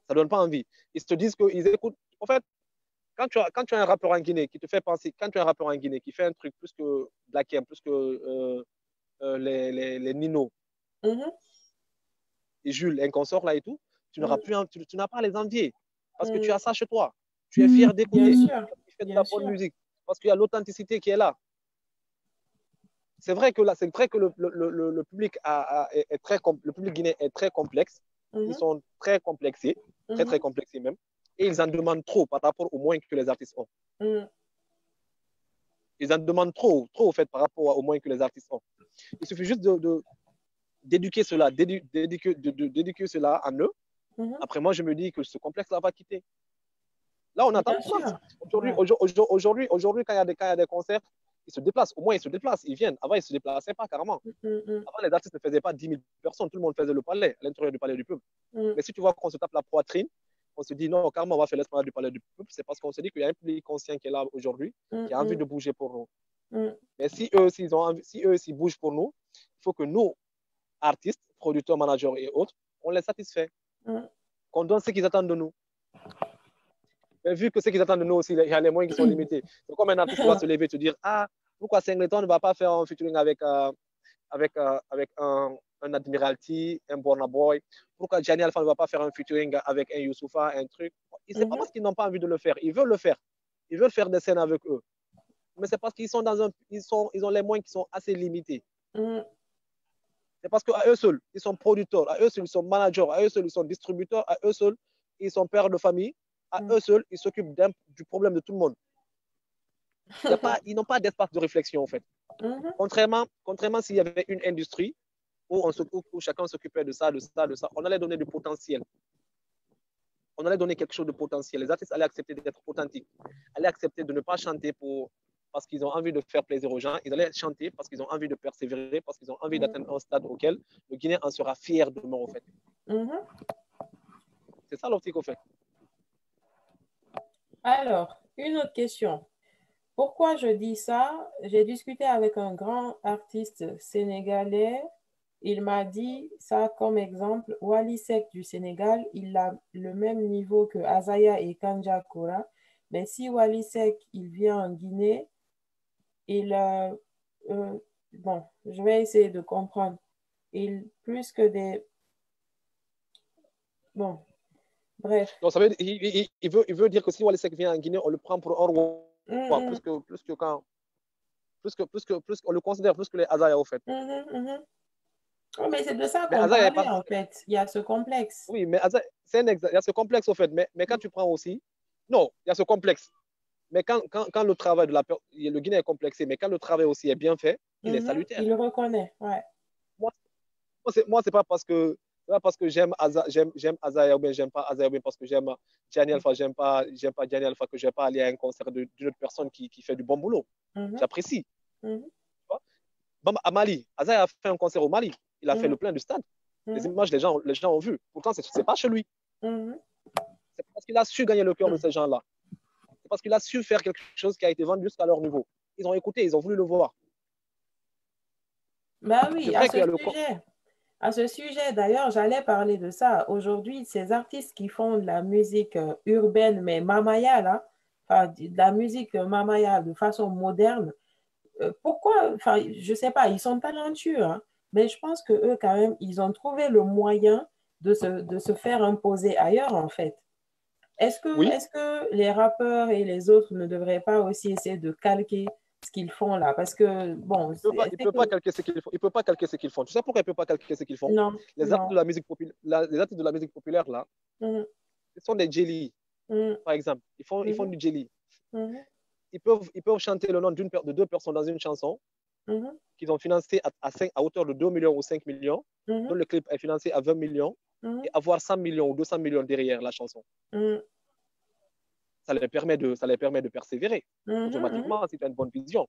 Ça donne pas envie. Ils se disent qu'ils écoutent. En fait, quand tu as un rappeur en Guinée qui te fait penser, quand tu as un rappeur en Guinée qui fait un truc plus que Black M, plus que les Nino mhm, et Jules, un consort là et tout, mhm, tu n'as pas à les envier parce que tu mhm. as ça chez toi. Tu es fier Bien d'écouter sûr, parce qu'il fait de bien la bonne sûr. musique, parce qu'il y a l'authenticité qui est là. C'est vrai que le public le public guinéen est très complexe. Ils Mhm, sont très complexés, très très mhm, complexés même, et ils en demandent trop par rapport aux moyens que les artistes ont. mhm. Ils en demandent trop, trop au fait par rapport aux moyens que les artistes ont. Il suffit juste d'éduquer cela, d'éduquer cela en eux. Mhm. Après, moi, je me dis que ce complexe-là va quitter. Là, on attend Bien masse. sûr. Aujourd'hui, Ouais. aujourd'hui, quand il y a des concerts, ils se déplacent. Au moins, ils se déplacent. Ils viennent. Avant, ils ne se déplaçaient pas carrément. Mm, mm, Avant, les artistes ne faisaient pas 10 000 personnes. Tout le monde faisait le palais, à l'intérieur du palais du peuple. mm, Mais si tu vois qu'on se tape la poitrine, on se dit non, carrément, on va faire l'esplanade du palais du peuple. C'est parce qu'on se dit qu'il y a un public conscient qui est là aujourd'hui, mm, qui a envie mm, de bouger pour nous. mm. Mais si eux, s'ils bougent pour nous, il faut que nous, artistes, producteurs, managers et autres, on les satisfait. Qu'on donne ce qu'ils attendent de nous. Mais vu que ce qu'ils attendent de nous aussi, il y a les moyens qui sont limités. C'est comme un artiste qui va se lever et te dire, ah, pourquoi Singleton ne va pas faire un featuring avec un Admiralty, un Burna Boy? Pourquoi Gianni Alpha ne va pas faire un featuring avec un Youssoufa, un truc? C'est pas parce qu'ils n'ont pas envie de le faire. Ils veulent le faire. Ils veulent faire des scènes avec eux. Mais c'est parce qu'ils sont ils ont les moyens qui sont assez limités. C'est parce qu'à eux seuls, ils sont producteurs, à eux seuls, ils sont managers, à eux seuls, ils sont distributeurs, à eux seuls, ils sont pères de famille, à eux seuls, ils s'occupent du problème de tout le monde. Ils n'ont pas d'espace de réflexion, en fait. Contrairement s'il y avait une industrie où chacun s'occupait de ça, on allait donner du potentiel. On allait donner quelque chose de potentiel. Les artistes allaient accepter d'être authentiques, allaient accepter de ne pas chanter parce qu'ils ont envie de faire plaisir aux gens. Ils allaient chanter parce qu'ils ont envie de persévérer, parce qu'ils ont envie d'atteindre un stade auquel le Guinéen en sera fier demain, en fait. C'est ça l'optique, au fait. Alors, une autre question. Pourquoi je dis ça? J'ai discuté avec un grand artiste sénégalais. Il m'a dit ça comme exemple. Wally Seck du Sénégal, il a le même niveau que Azaya et Kanja Koura. Mais si Wally Seck, il vient en Guinée, bon, je vais essayer de comprendre. Plus que des... Bon, bref. Donc, ça veut, il veut dire que si Wally Seck vient en Guinée, on le prend pour un roi. On le considère plus que les Azaya, au fait. Oh, mais c'est de ça qu'on parlait, en fait. Il y a ce complexe. Oui, mais il y a ce complexe, au fait. Mais quand tu prends aussi... Non, il y a ce complexe. Mais quand le travail le Guinée est complexé, mais quand le travail aussi est bien fait, il est salutaire. Il le reconnaît, ouais. Moi, c'est pas parce que j'aime Azaya ou bien j'aime pas Azaya ou bien parce que j'aime Gianni Alpha, j'aime pas Gianni Alpha que je vais pas aller à un concert d'une autre personne qui fait du bon boulot. J'apprécie. À Mali, Azaya a fait un concert au Mali. Il a fait le plein du stade. Les images, les gens ont vu. Pourtant, c'est pas chez lui. C'est parce qu'il a su gagner le cœur de ces gens-là. C'est parce qu'il a su faire quelque chose qui a été vendu jusqu'à leur niveau. Ils ont écouté, ils ont voulu le voir. Bah oui, à ce sujet, d'ailleurs, j'allais parler de ça. Aujourd'hui, ces artistes qui font de la musique urbaine, mais mamaya, là, de la musique mamaya de façon moderne, pourquoi, je sais pas, ils sont talentueux, hein, mais je pense que eux, quand même, ils ont trouvé le moyen de se faire imposer ailleurs, en fait. Est-ce que les rappeurs et les autres ne devraient pas aussi essayer de calquer ce qu'ils font là? Parce que, bon... Il ne peut pas calquer ce qu'ils font. Il peut pas calquer ce qu'ils font. Tu sais pourquoi il ne peut pas calquer ce qu'ils font? Non. Les artistes de la musique populaire, là, ce sont des jelly, par exemple. Ils font du jelly. Ils peuvent chanter le nom de deux personnes dans une chanson qu'ils ont financée à hauteur de 2 millions ou 5 millions, dont le clip est financé à 20 millions, et avoir 100 millions ou 200 millions derrière la chanson. Ça les permet de persévérer automatiquement si tu as une bonne vision.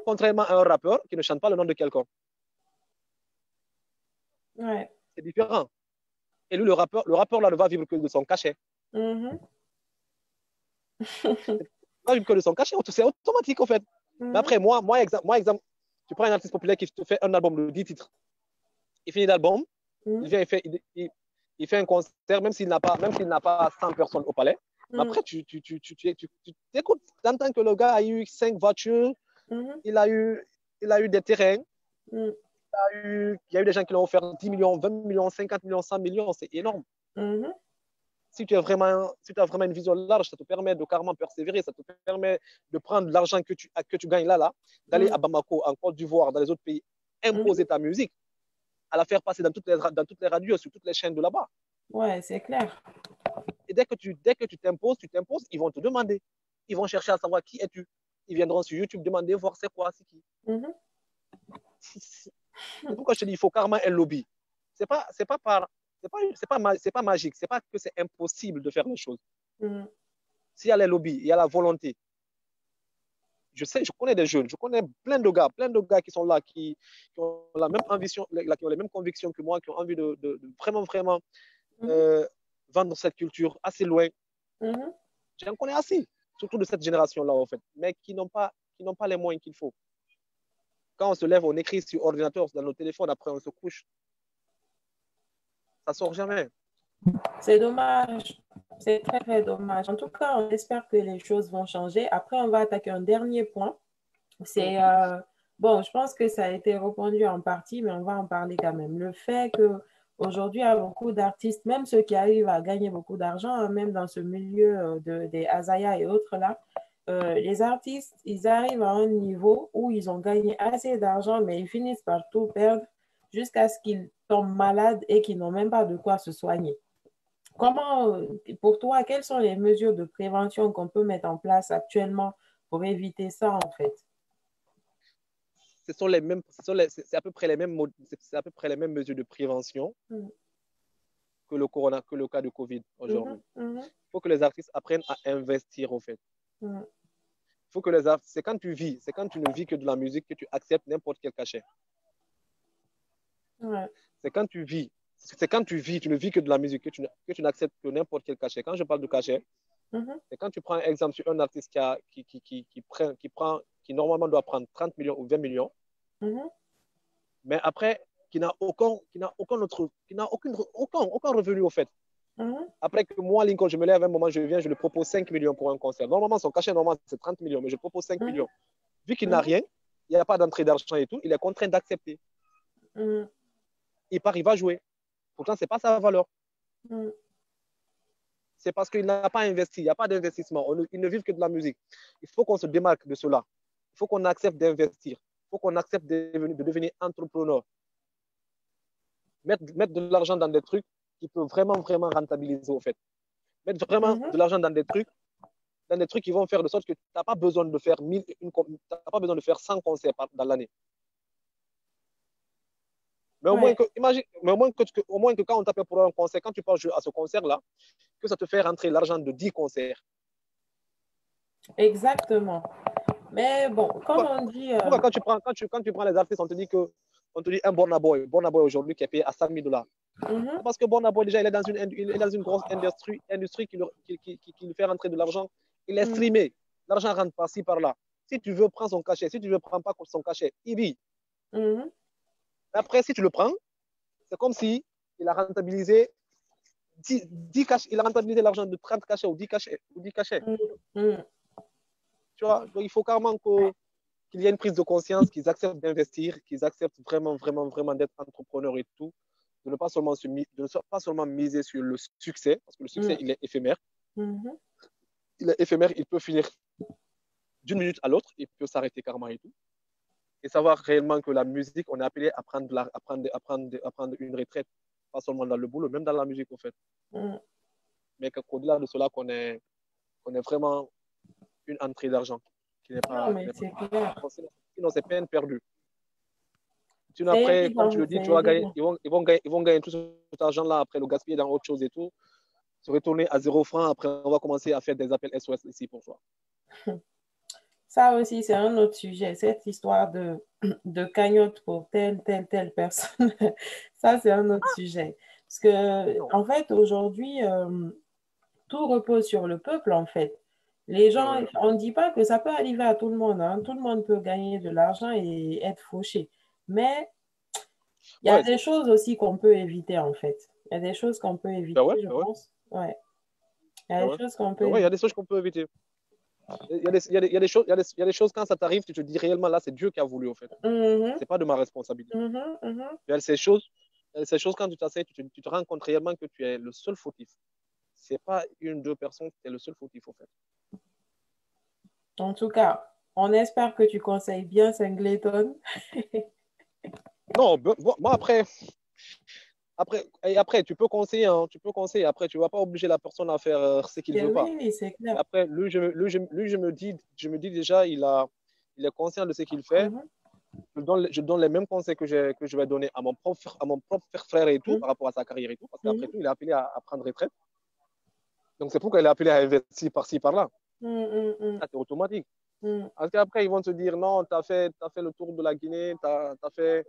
Contrairement à un rappeur qui ne chante pas le nom de quelqu'un. Ouais. C'est différent. Et lui, le rappeur là ne va vivre que de son cachet. Il va vivre que de son cachet. C'est automatique, en fait. Mais après, moi, exemple, tu prends un artiste populaire qui te fait un album de 10 titres. Il finit l'album, il vient, il fait un concert, même s'il n'a pas 100 personnes au palais. Mais après, tu écoutes, tu entends que le gars a eu 5 voitures, il a eu des terrains, il y a eu des gens qui l'ont offert 10 millions, 20 millions, 50 millions, 100 millions, c'est énorme. Si tu as vraiment une vision large, ça te permet de carrément persévérer, ça te permet de prendre l'argent que tu gagnes là, d'aller à Bamako, en Côte d'Ivoire, dans les autres pays, imposer ta musique, à la faire passer dans toutes les radios, sur toutes les chaînes de là-bas. Ouais, c'est clair. Et dès que tu t'imposes, ils vont te demander. Ils vont chercher à savoir qui es-tu. Ils viendront sur YouTube demander, voir c'est quoi, c'est qui. C'est pourquoi je te dis, il faut carrément un lobby. C'est pas magique. C'est pas que c'est impossible de faire les choses. S'il y a les lobbies, il y a la volonté. Je connais des jeunes, je connais plein de gars qui sont là, qui ont la même ambition, qui ont les mêmes convictions que moi, qui ont envie de vraiment vendre cette culture assez loin. J'en connais assez, surtout de cette génération-là, en fait, mais qui n'ont pas les moyens qu'il faut. Quand on se lève, on écrit sur ordinateur, dans nos téléphones, après on se couche. Ça sort jamais. C'est dommage. C'est très, très dommage. En tout cas, on espère que les choses vont changer. Après, on va attaquer un dernier point. C'est bon, je pense que ça a été répondu en partie, mais on va en parler quand même. Le fait que aujourd'hui, il y a beaucoup d'artistes, même ceux qui arrivent à gagner beaucoup d'argent, hein, même dans ce milieu des Azaya et autres là, les artistes, ils arrivent à un niveau où ils ont gagné assez d'argent, mais ils finissent par tout perdre jusqu'à ce qu'ils tombent malades et qu'ils n'ont même pas de quoi se soigner. Comment, pour toi, quelles sont les mesures de prévention qu'on peut mettre en place actuellement pour éviter ça, en fait? Ce sont les mêmes, c'est à peu près les mêmes, c'est à peu près les mêmes mesures de prévention que le corona, que le cas de Covid aujourd'hui. Il faut que les artistes apprennent à investir, au fait. Faut que les artistes, c'est quand tu ne vis que de la musique que tu acceptes n'importe quel cachet. C'est quand tu vis, tu ne vis que de la musique que tu n'acceptes que n'importe quel cachet. Quand je parle de cachet, c'est quand tu prends un exemple sur un artiste qui normalement doit prendre 30 millions ou 20 millions, mais après, qui n'a aucun revenu, au fait. Après que moi, Lincoln, je me lève à un moment, je lui propose 5 millions pour un concert. Normalement, son cachet normal, c'est 30 millions, mais je propose 5 millions. Vu qu'il n'a rien, il n'y a pas d'entrée d'argent et tout, il est contraint d'accepter. Il part, il va jouer. Pourtant, ce n'est pas sa valeur. C'est parce qu'il n'a pas investi, il n'y a pas d'investissement. Ils ne vivent que de la musique. Il faut qu'on se démarque de cela. Il faut qu'on accepte d'investir. Il faut qu'on accepte de devenir entrepreneur. Mettre de l'argent dans des trucs qui peuvent vraiment, vraiment rentabiliser, au fait. Mettre vraiment de l'argent dans des trucs qui vont faire de sorte que tu n'as pas besoin de faire 100 concerts dans l'année. Mais au moins que quand on t'appelle pour un concert, quand tu pars à ce concert-là, que ça te fait rentrer l'argent de 10 concerts. Exactement. Mais bon, comme on dit... Quand tu prends les artistes, on te dit un Burna Boy aujourd'hui qui est payé à $100,000. Parce que Burna Boy, déjà, il est dans une grosse industrie qui lui fait rentrer de l'argent. Il est streamé. L'argent rentre par-ci, par-là. Si tu veux, prends son cachet. Si tu ne veux, prends pas son cachet. Il vit. Après, si tu le prends, c'est comme si il a rentabilisé 10 cachets. Il a rentabilisé l'argent de 30 cachets ou 10 cachets. Tu vois, donc il faut carrément qu'il y ait une prise de conscience, qu'ils acceptent d'investir, qu'ils acceptent vraiment, vraiment, vraiment d'être entrepreneurs et tout, de ne pas seulement miser sur le succès, parce que le succès, il est éphémère. Il est éphémère, il peut finir d'une minute à l'autre, il peut s'arrêter carrément et tout. Et savoir réellement que la musique, on est appelé à prendre une retraite, pas seulement dans le boulot, même dans la musique, au fait. Mais qu'au-delà de cela, qu'on ait vraiment une entrée d'argent qui n'est pas... c'est clair. Sinon, c'est peine perdue. Sinon, après, comme tu le dis, tu vas gagner, ils vont gagner tout cet argent-là, après le gaspiller dans autre chose et tout, se retourner à 0 francs, après on va commencer à faire des appels SOS ici pour toi. Ça aussi, c'est un autre sujet, cette histoire de cagnotte pour telle personne. Ça, c'est un autre sujet. Parce que, en fait, aujourd'hui, tout repose sur le peuple, en fait. Les gens, on ne dit pas que ça peut arriver à tout le monde, hein. Tout le monde peut gagner de l'argent et être fauché. Mais il y a des choses aussi qu'on peut éviter, en fait. Il y a des choses qu'on peut éviter, je pense. Ouais. Il y a des choses qu'on peut éviter. Il y a des choses qu'on peut éviter. Il y a des choses, quand ça t'arrive, tu te dis réellement, là, c'est Dieu qui a voulu, en fait. C'est pas de ma responsabilité. Il y a ces choses, quand tu t'asseyes, tu te rends compte réellement que tu es le seul fautif. C'est pas une, deux personnes, tu es le seul fautif, en fait. En tout cas, on espère que tu conseilles bien Singleton. Non, moi, après, tu peux conseiller, hein, Après, tu ne vas pas obliger la personne à faire ce qu'il ne veut pas. Oui, c'est clair. Après, lui, je me dis déjà, il est conscient de ce qu'il fait. Je donne les mêmes conseils que je vais donner à mon propre frère et tout, par rapport à sa carrière et tout, parce qu'après tout, il est appelé à prendre retraite. Donc, c'est pourquoi il est appelé à investir par-ci, par-là. Ça, c'est automatique. Parce qu'après, ils vont te dire, non, tu as fait le tour de la Guinée, tu as fait...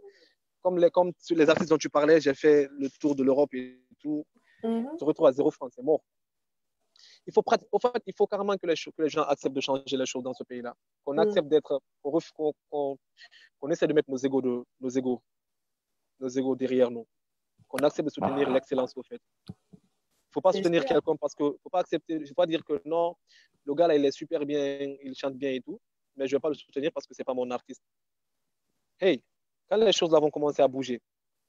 Comme sur les artistes dont tu parlais, j'ai fait le tour de l'Europe et tout. Tu te retrouves à 0 francs, c'est mort. Il faut carrément que les gens acceptent de changer les choses dans ce pays-là. Qu'on accepte qu'on essaie de mettre nos égos derrière nous. qu'on accepte de soutenir l'excellence, au fait. Il ne faut pas soutenir quelqu'un parce que, faut pas accepter, il ne faut pas dire que non, le gars là, il est super bien, il chante bien et tout, mais je ne vais pas le soutenir parce que ce n'est pas mon artiste. Hey, quand les choses là vont commencer à bouger,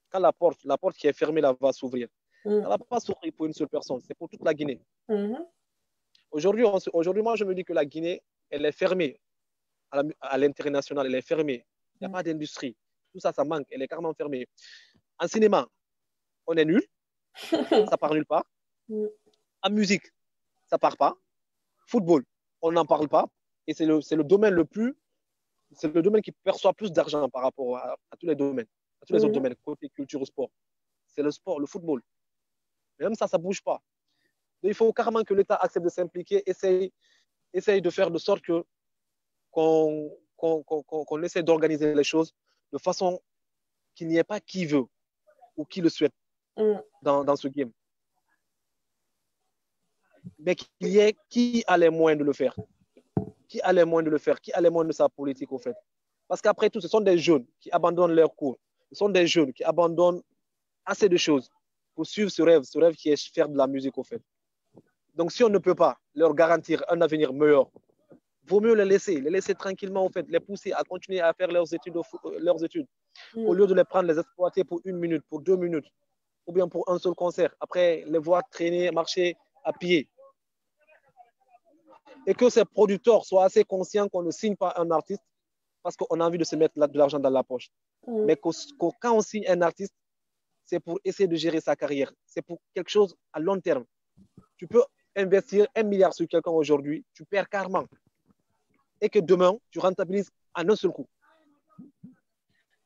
quand la porte qui est fermée là va s'ouvrir, ça ne va pas s'ouvrir pour une seule personne, c'est pour toute la Guinée. Aujourd'hui, moi, je me dis que la Guinée, elle est fermée à l'international, elle est fermée. Il n'y a pas d'industrie. Tout ça, ça manque. Elle est carrément fermée. En cinéma, on est nul. Ça part nulle part. En musique, ça part pas. Football, on n'en parle pas. Et c'est le domaine c'est le domaine qui perçoit plus d'argent par rapport à tous les domaines, à tous les autres domaines, côté culture, sport. C'est le sport, le football. Mais même ça ne bouge pas. Donc, il faut carrément que l'État accepte de s'impliquer, essaye de faire de sorte qu'on essaie d'organiser les choses de façon qu'il n'y ait pas qui veut ou qui le souhaite dans ce game. Mais qu'il y ait qui a les moyens de le faire. Qui a les moyens de le faire, qui a les moyens de sa politique, au fait. Parce qu'après tout, ce sont des jeunes qui abandonnent leurs cours. Ce sont des jeunes qui abandonnent assez de choses pour suivre ce rêve qui est faire de la musique, au fait. Donc, si on ne peut pas leur garantir un avenir meilleur, vaut mieux les laisser tranquillement, au fait, les pousser à continuer à faire leurs études. Au lieu de les prendre, les exploiter pour 1 minute, pour 2 minutes, ou bien pour un seul concert. Après, les voir traîner, marcher à pied. Et que ces producteurs soient assez conscients qu'on ne signe pas un artiste parce qu'on a envie de se mettre de l'argent dans la poche. Mais quand on signe un artiste, c'est pour essayer de gérer sa carrière. C'est pour quelque chose à long terme. Tu peux investir 1 milliard sur quelqu'un aujourd'hui, tu perds carrément. Et que demain, tu rentabilises en un seul coup.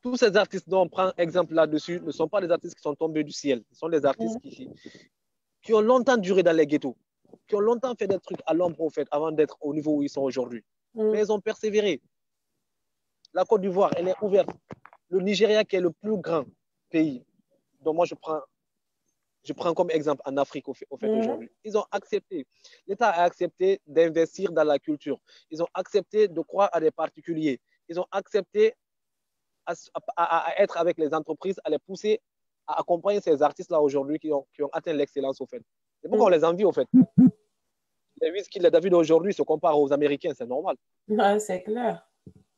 Tous ces artistes dont on prend exemple là-dessus ne sont pas des artistes qui sont tombés du ciel. Ce sont des artistes qui ont longtemps duré dans les ghettos, qui ont longtemps fait des trucs à l'ombre, au fait, avant d'être au niveau où ils sont aujourd'hui. Mais ils ont persévéré. La Côte d'Ivoire, elle est ouverte. Le Nigeria, qui est le plus grand pays, dont moi je prends comme exemple en Afrique, au fait aujourd'hui. Ils ont accepté, l'État a accepté d'investir dans la culture. Ils ont accepté de croire à des particuliers. Ils ont accepté à être avec les entreprises, à les pousser à accompagner ces artistes-là aujourd'hui qui ont atteint l'excellence, au fait. C'est pourquoi on les envie, au fait. Les Wizkid, les David aujourd'hui se comparent aux Américains, c'est normal. Ouais, c'est clair.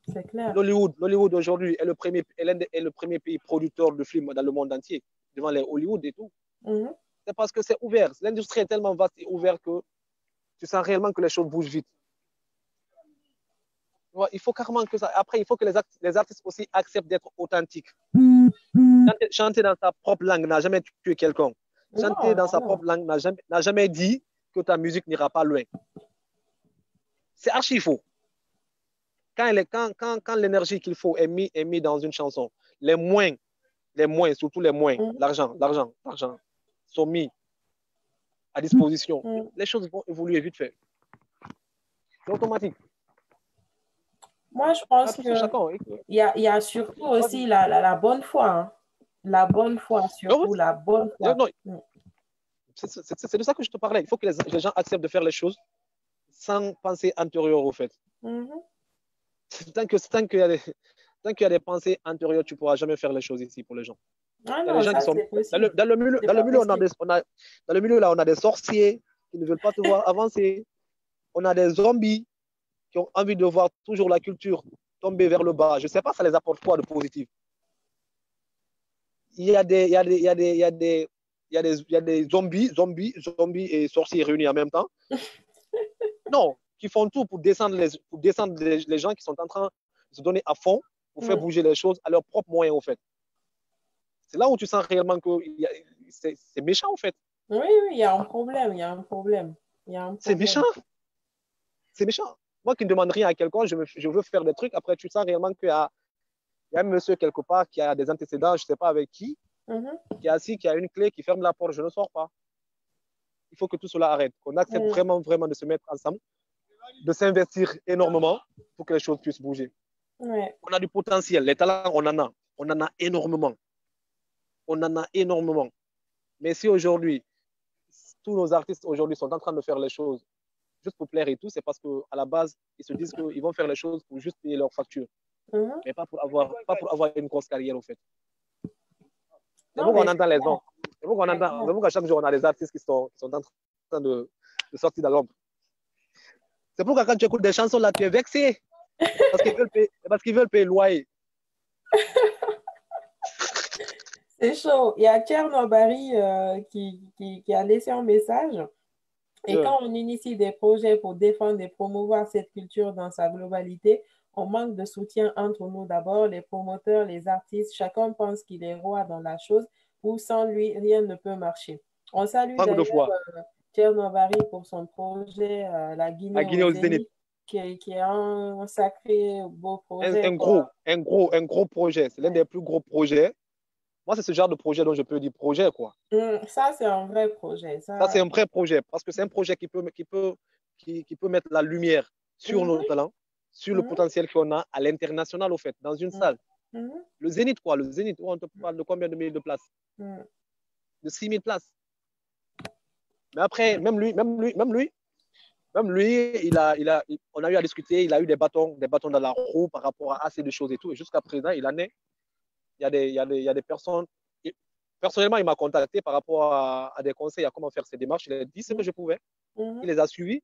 C'est clair. L'Hollywood aujourd'hui est le premier pays producteur de films dans le monde entier, devant les Hollywood et tout. C'est parce que c'est ouvert. L'industrie est tellement vaste et ouverte que tu sens réellement que les choses bougent vite. Ouais, il faut carrément que ça. Après, il faut que les artistes aussi acceptent d'être authentiques. Chanter dans sa propre langue n'a jamais tué quelqu'un. Chanter dans sa propre langue n'a jamais dit que ta musique n'ira pas loin. C'est archi faux. Quand l'énergie qu'il faut est mis dans une chanson, les moyens, surtout les moyens, l'argent, sont mis à disposition. Les choses vont évoluer vite fait. C'est automatique. Moi, je pense qu'il y a surtout aussi la bonne foi. Hein. La bonne foi, surtout la bonne foi. C'est de ça que je te parlais. Il faut que les gens acceptent de faire les choses sans pensée antérieure, au fait. Tant qu'il y a des pensées antérieures, tu ne pourras jamais faire les choses ici pour les gens. Ah non, ça, c'est possible. Dans le milieu, là, on a des sorciers qui ne veulent pas te voir avancer. On a des zombies qui ont envie de voir toujours la culture tomber vers le bas. Je ne sais pas, ça les apporte quoi de positif. Il y a des zombies et sorciers réunis en même temps. Non, qui font tout pour descendre les gens qui sont en train de se donner à fond pour faire bouger les choses à leurs propres moyens, en fait. C'est là où tu sens réellement que c'est méchant, en fait. Oui, il y a un problème, C'est méchant. C'est méchant. Moi qui ne demande rien à quelqu'un, je veux faire des trucs. Après, tu sens réellement qu'il y a un monsieur quelque part qui a des antécédents, je ne sais pas avec qui, qui est assis, qui a une clé, qui ferme la porte, je ne sors pas. Il faut que tout cela arrête, qu'on accepte vraiment de se mettre ensemble, de s'investir énormément pour que les choses puissent bouger. Ouais. On a du potentiel, les talents, on en a énormément. Mais si aujourd'hui, tous nos artistes aujourd'hui sont en train de faire les choses juste pour plaire et tout, c'est parce qu'à la base, ils se disent qu'ils vont faire les choses pour juste payer leurs factures. Mais pas pour avoir une grosse carrière, en fait. C'est Non, pour qu'on mais entend les gens. c'est clair. C'est pour qu'à chaque jour, on a des artistes qui sont en train de sortir de l'ombre. C'est pourquoi quand tu écoutes des chansons là, tu es vexé. Parce qu'ils veulent payer le loyer. C'est chaud. Il y a Tchernobary qui a laissé un message. Et Yeah. quand on initie des projets pour défendre et promouvoir cette culture dans sa globalité, on manque de soutien entre nous d'abord, les promoteurs, les artistes. Chacun pense qu'il est roi dans la chose ou sans lui, rien ne peut marcher. On salue Manque de d'ailleurs foi. Tchernobary pour son projet La À Guinée Guinée au au Zénith. Zénith, qui est un sacré beau projet, quoi. Un gros projet. C'est l'un des plus gros projets. Moi, c'est ce genre de projet dont je peux dire projet, quoi. Ça, c'est un vrai projet. Ça, c'est Ça... un vrai projet parce que c'est un projet qui peut mettre la lumière sur nos Mhm, talents, sur le mhm, potentiel qu'on a à l'international, au fait, dans une mhm, salle. mhm, Le Zénith, quoi. Le Zénith, où on te parle de combien de milliers de places? mhm. De 6 000 places. Mais après, même lui on a eu à discuter, il a eu des bâtons dans la roue par rapport à assez de choses et tout. Et jusqu'à présent, il y a des personnes. Personnellement, il m'a contacté par rapport à des conseils à comment faire ces démarches. Il a dit ce que je pouvais. Il Mhm, les a suivis.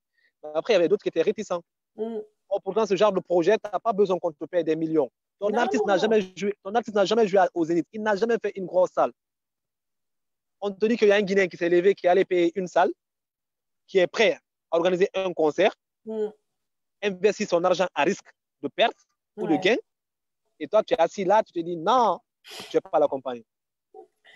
Après, il y avait d'autres qui étaient réticents. mhm. Or, pourtant, ce genre de projet, tu n'as pas besoin qu'on te paye des millions. Non, Ton artiste n'a jamais joué au Zénith. Il n'a jamais fait une grosse salle. On te dit qu'il y a un Guinéen qui s'est levé, qui allait payer une salle, qui est prêt à organiser un concert, mhm. investir son argent à risque de perte ou de Ouais. gain. Et toi, tu es assis là, tu te dis non, je ne vais pas l'accompagner.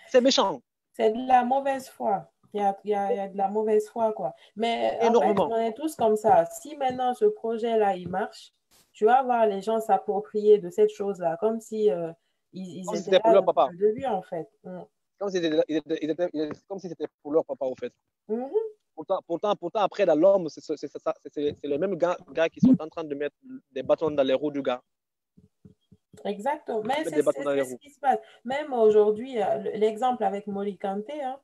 C'est méchant, C'est de la mauvaise foi. Il y a de la mauvaise foi, quoi. Mais en fait, énormément. on est tous comme ça. Si maintenant ce projet-là, il marche, tu vas voir les gens s'approprier de cette chose-là, comme si ils Comme si étaient c'était pour là leur depuis papa. le début, en fait. Comme si c'était pour leur papa, au fait. Mhm. Pourtant, après, dans l'homme, c'est les mêmes gars qui sont en train de mettre des bâtons dans les roues du gars. Exactement. Mais Mettre des bâtons dans les c'est ce roues. qui se passe. Même aujourd'hui, l'exemple avec Molly Kanté, hein,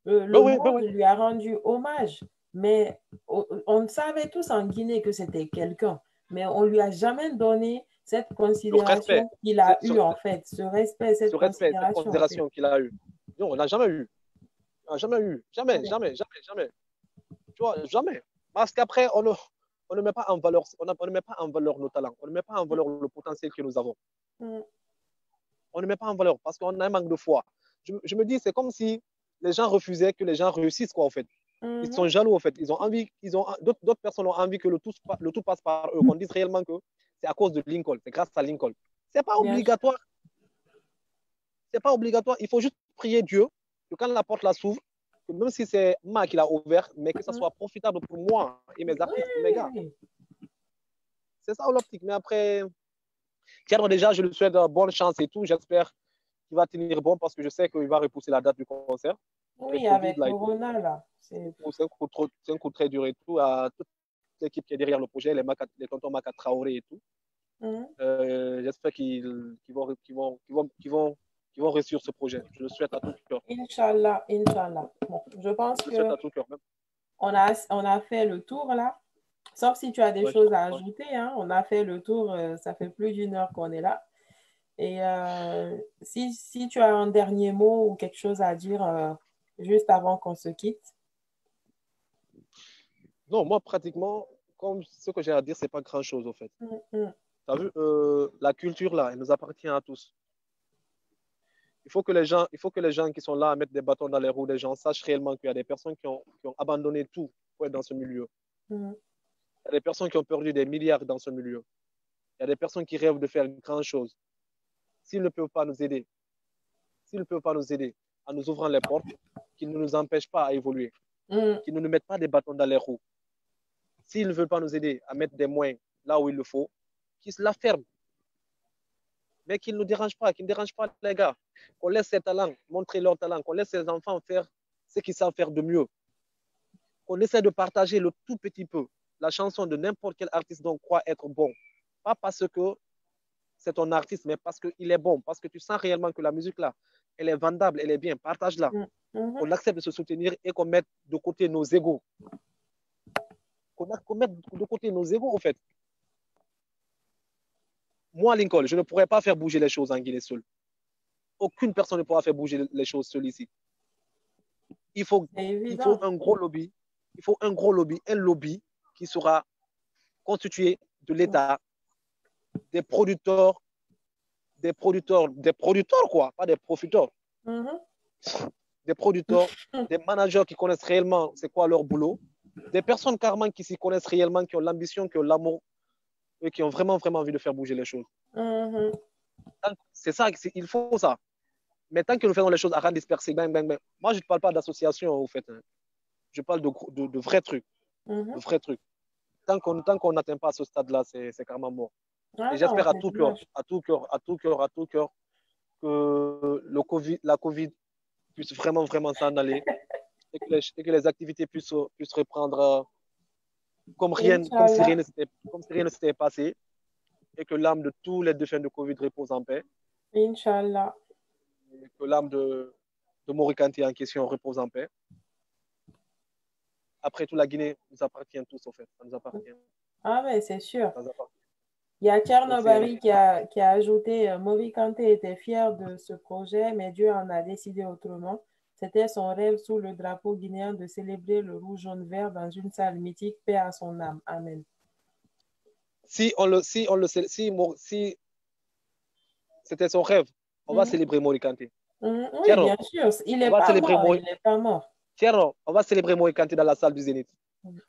Ben le oui, ben monde oui. lui a rendu hommage. Mais on savait tous en Guinée que c'était quelqu'un. Mais on lui a jamais donné cette Le respect, considération qu'il a ce, eue, en fait. Ce respect, cette ce respect, cette considération, en fait. considération qu'il a eue. Non, on n'a jamais eu. On n'a jamais eu. Jamais, jamais, jamais, jamais. Tu vois, jamais. Parce qu'après, on ne met pas en valeur, on ne met pas en valeur nos talents. On ne met pas en valeur le potentiel que nous avons. Mm, On ne met pas en valeur parce qu'on a un manque de foi. Je me dis, c'est comme si les gens refusaient que les gens réussissent, quoi, en fait. Ils sont mhm. jaloux, en fait. Ils ont envie, d'autres personnes ont envie que le tout passe par eux, qu'on dise réellement que c'est à cause de Lincoln, c'est grâce à Lincoln. C'est pas Bien sûr. obligatoire. C'est pas obligatoire. Il faut juste prier Dieu que quand la porte la s'ouvre, que même si c'est moi qui l'a ouvert, mais que ça Mhm. soit profitable pour moi et mes Oui, artistes, pour mes oui, gars. oui. C'est ça l'optique. Mais après, Tiens, déjà, je lui souhaite bonne chance et tout. J'espère qu'il va tenir bon parce que je sais qu'il va repousser la date du concert. Avec Oui, Covid, avec là, et tout. Corona, là. C'est un coup très dur et tout. À toute l'équipe qui est derrière le projet, les tontons Maka Traoré et tout. Mhm. J'espère qu'ils vont réussir ce projet. Je le souhaite à tout cœur. Inch'Allah, Inch'Allah. Bon, je pense Je le souhaite que à tout cœur. Même. on a fait le tour, là. Sauf si tu as des Ouais, choses à ouais. ajouter, hein. On a fait le tour, ça fait plus d'une heure qu'on est là. Et si tu as un dernier mot ou quelque chose à dire juste avant qu'on se quitte. Non, moi, pratiquement, comme ce que j'ai à dire, c'est pas grand-chose, au fait. Mm, mm, Tu as vu, la culture, là, elle nous appartient à tous. Il faut que les gens qui sont là à mettre des bâtons dans les roues des gens sachent réellement qu'il y a des personnes qui ont abandonné tout pour être dans ce milieu. mm, Il y a des personnes qui ont perdu des milliards dans ce milieu. Il y a des personnes qui rêvent de faire une grande chose. S'ils ne peuvent pas nous aider, s'ils ne peuvent pas nous aider en nous ouvrant les portes, qu'ils ne nous empêchent pas à évoluer, mm. qu'ils ne nous mettent pas des bâtons dans les roues. S'ils ne veulent pas nous aider à mettre des moyens là où il le faut, qu'ils se la ferment. Mais qu'ils ne dérangent pas, qu'ils ne dérangent pas les gars. Qu'on laisse ces talents montrer leur talent, qu'on laisse ces enfants faire ce qu'ils savent faire de mieux. Qu'on essaie de partager le tout petit peu la chanson de n'importe quel artiste dont croit être bon. Pas parce que c'est ton artiste, mais parce qu'il est bon, parce que tu sens réellement que la musique là, elle est vendable, elle est bien, partage-la. Mm, mhm. Qu'on accepte de se soutenir et qu'on mette de côté nos égos. Qu'on mette de côté nos égos, en fait. Moi, Lincoln, je ne pourrais pas faire bouger les choses en Guinée seul. aucune personne ne pourra faire bouger les choses seule ici. Il faut un gros lobby. Il faut un gros lobby, un lobby qui sera constitué de l'État, des producteurs, quoi, pas des profiteurs. Des producteurs, des managers qui connaissent réellement c'est quoi leur boulot, des personnes carrément qui s'y connaissent réellement, qui ont l'ambition, qui ont l'amour et qui ont vraiment, vraiment envie de faire bouger les choses. C'est ça, il faut ça. Mais tant que nous faisons les choses à rang dispersé, bang, bang, bang. Moi, je ne parle pas d'association, au fait. Je parle de vrais trucs. De vrais trucs. Tant qu'on n'atteint pas ce stade-là, c'est carrément mort. Et j'espère à tout cœur, que la COVID puisse vraiment, vraiment s'en aller et que les activités puissent reprendre comme si rien ne s'était passé et que l'âme de tous les défunts de COVID repose en paix. Inch'Allah. Et que l'âme de Morikanté en question repose en paix. Après tout, la Guinée nous appartient tous, au fait. Ça nous appartient. Ah, mais c'est sûr. Il y a Tchernobari qui a ajouté Morikanté était fier de ce projet, mais Dieu en a décidé autrement. C'était son rêve sous le drapeau guinéen de célébrer le rouge, jaune, vert dans une salle mythique. Paix à son âme. Amen. Si c'était son rêve, on va célébrer Morikanté. Oui, bien sûr. Il n'est pas mort. Tiens, on va célébrer Morikanté dans la salle du Zénith.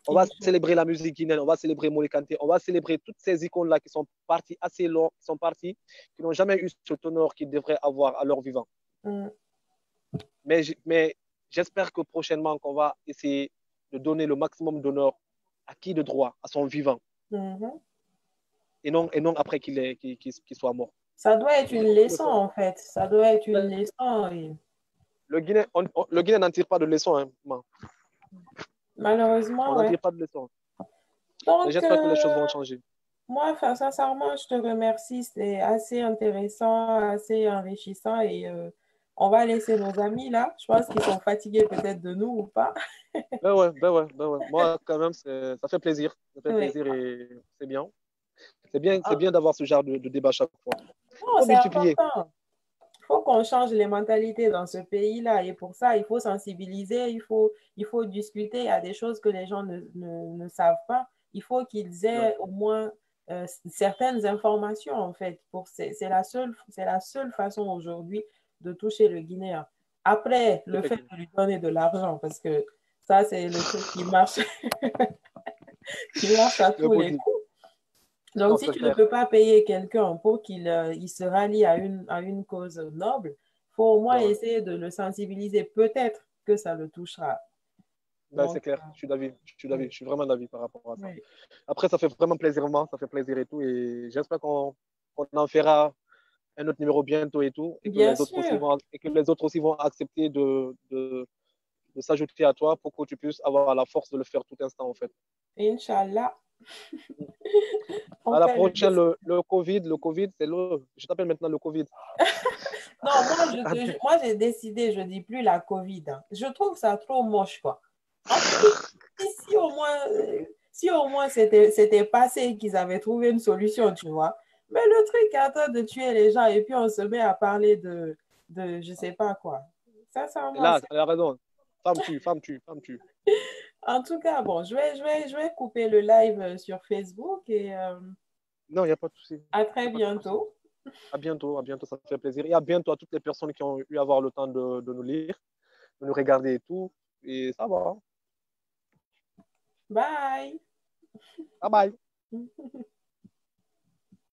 On va célébrer la musique guinéenne, on va célébrer Morikanté, on va célébrer toutes ces icônes-là qui sont parties assez loin, qui n'ont jamais eu ce honneur qu'ils devraient avoir à leur vivant. Mais j'espère que prochainement, qu'on va essayer de donner le maximum d'honneur à qui de droit, à son vivant. Et non après qu'il soit mort. Ça doit être une leçon, en fait. Ça doit être une leçon. Et... Le Guinée n'en tire pas de leçon. Hein. Malheureusement, on n'en tire pas de leçon. Donc, j'espère que les choses vont changer. Moi, sincèrement, je te remercie. C'est assez intéressant, assez enrichissant. Et on va laisser nos amis là. Je pense qu'ils sont fatigués peut-être de nous ou pas. Ben ouais. Moi, quand même, ça fait plaisir. Ça fait plaisir et c'est bien. C'est bien d'avoir ce genre de débat chaque fois. Non, c'est important. Il faut qu'on change les mentalités dans ce pays-là. Et pour ça, il faut sensibiliser, il faut discuter. Il y a des choses que les gens ne savent pas. Il faut qu'ils aient au moins certaines informations, en fait. C'est la seule façon aujourd'hui de toucher le Guinéen. Après, le fait de lui donner de l'argent, parce que ça, c'est le truc qui marche, qui marche à tous les coups. Donc, non, si tu ne peux pas payer quelqu'un pour qu'il se rallie à une cause noble, il faut au moins essayer de le sensibiliser. Peut-être que ça le touchera. C'est clair, je suis d'avis. Je suis vraiment d'avis par rapport à ça. Oui. Après, ça fait vraiment plaisir, ça fait plaisir et tout. Et j'espère qu'on en fera un autre numéro bientôt et tout. Et que, les autres aussi vont accepter de s'ajouter à toi pour que tu puisses avoir la force de le faire tout instant, en fait. Inch'Allah. À la prochaine, le Covid, c'est le... Je t'appelle maintenant le Covid. Non, moi, j'ai décidé, je ne dis plus la Covid. Hein. Je trouve ça trop moche, quoi. Si au moins c'était passé qu'ils avaient trouvé une solution, tu vois. Mais le truc est en train de tuer les gens et puis on se met à parler de je sais pas quoi. Là, elle a raison. Femme tue. En tout cas, bon, je vais couper le live sur Facebook et non, il n'y a pas de souci. À très bientôt. À bientôt, ça fait plaisir. Et à bientôt à toutes les personnes qui ont eu à avoir le temps de nous lire, de nous regarder et tout. Et ça va. Bye. Bye bye.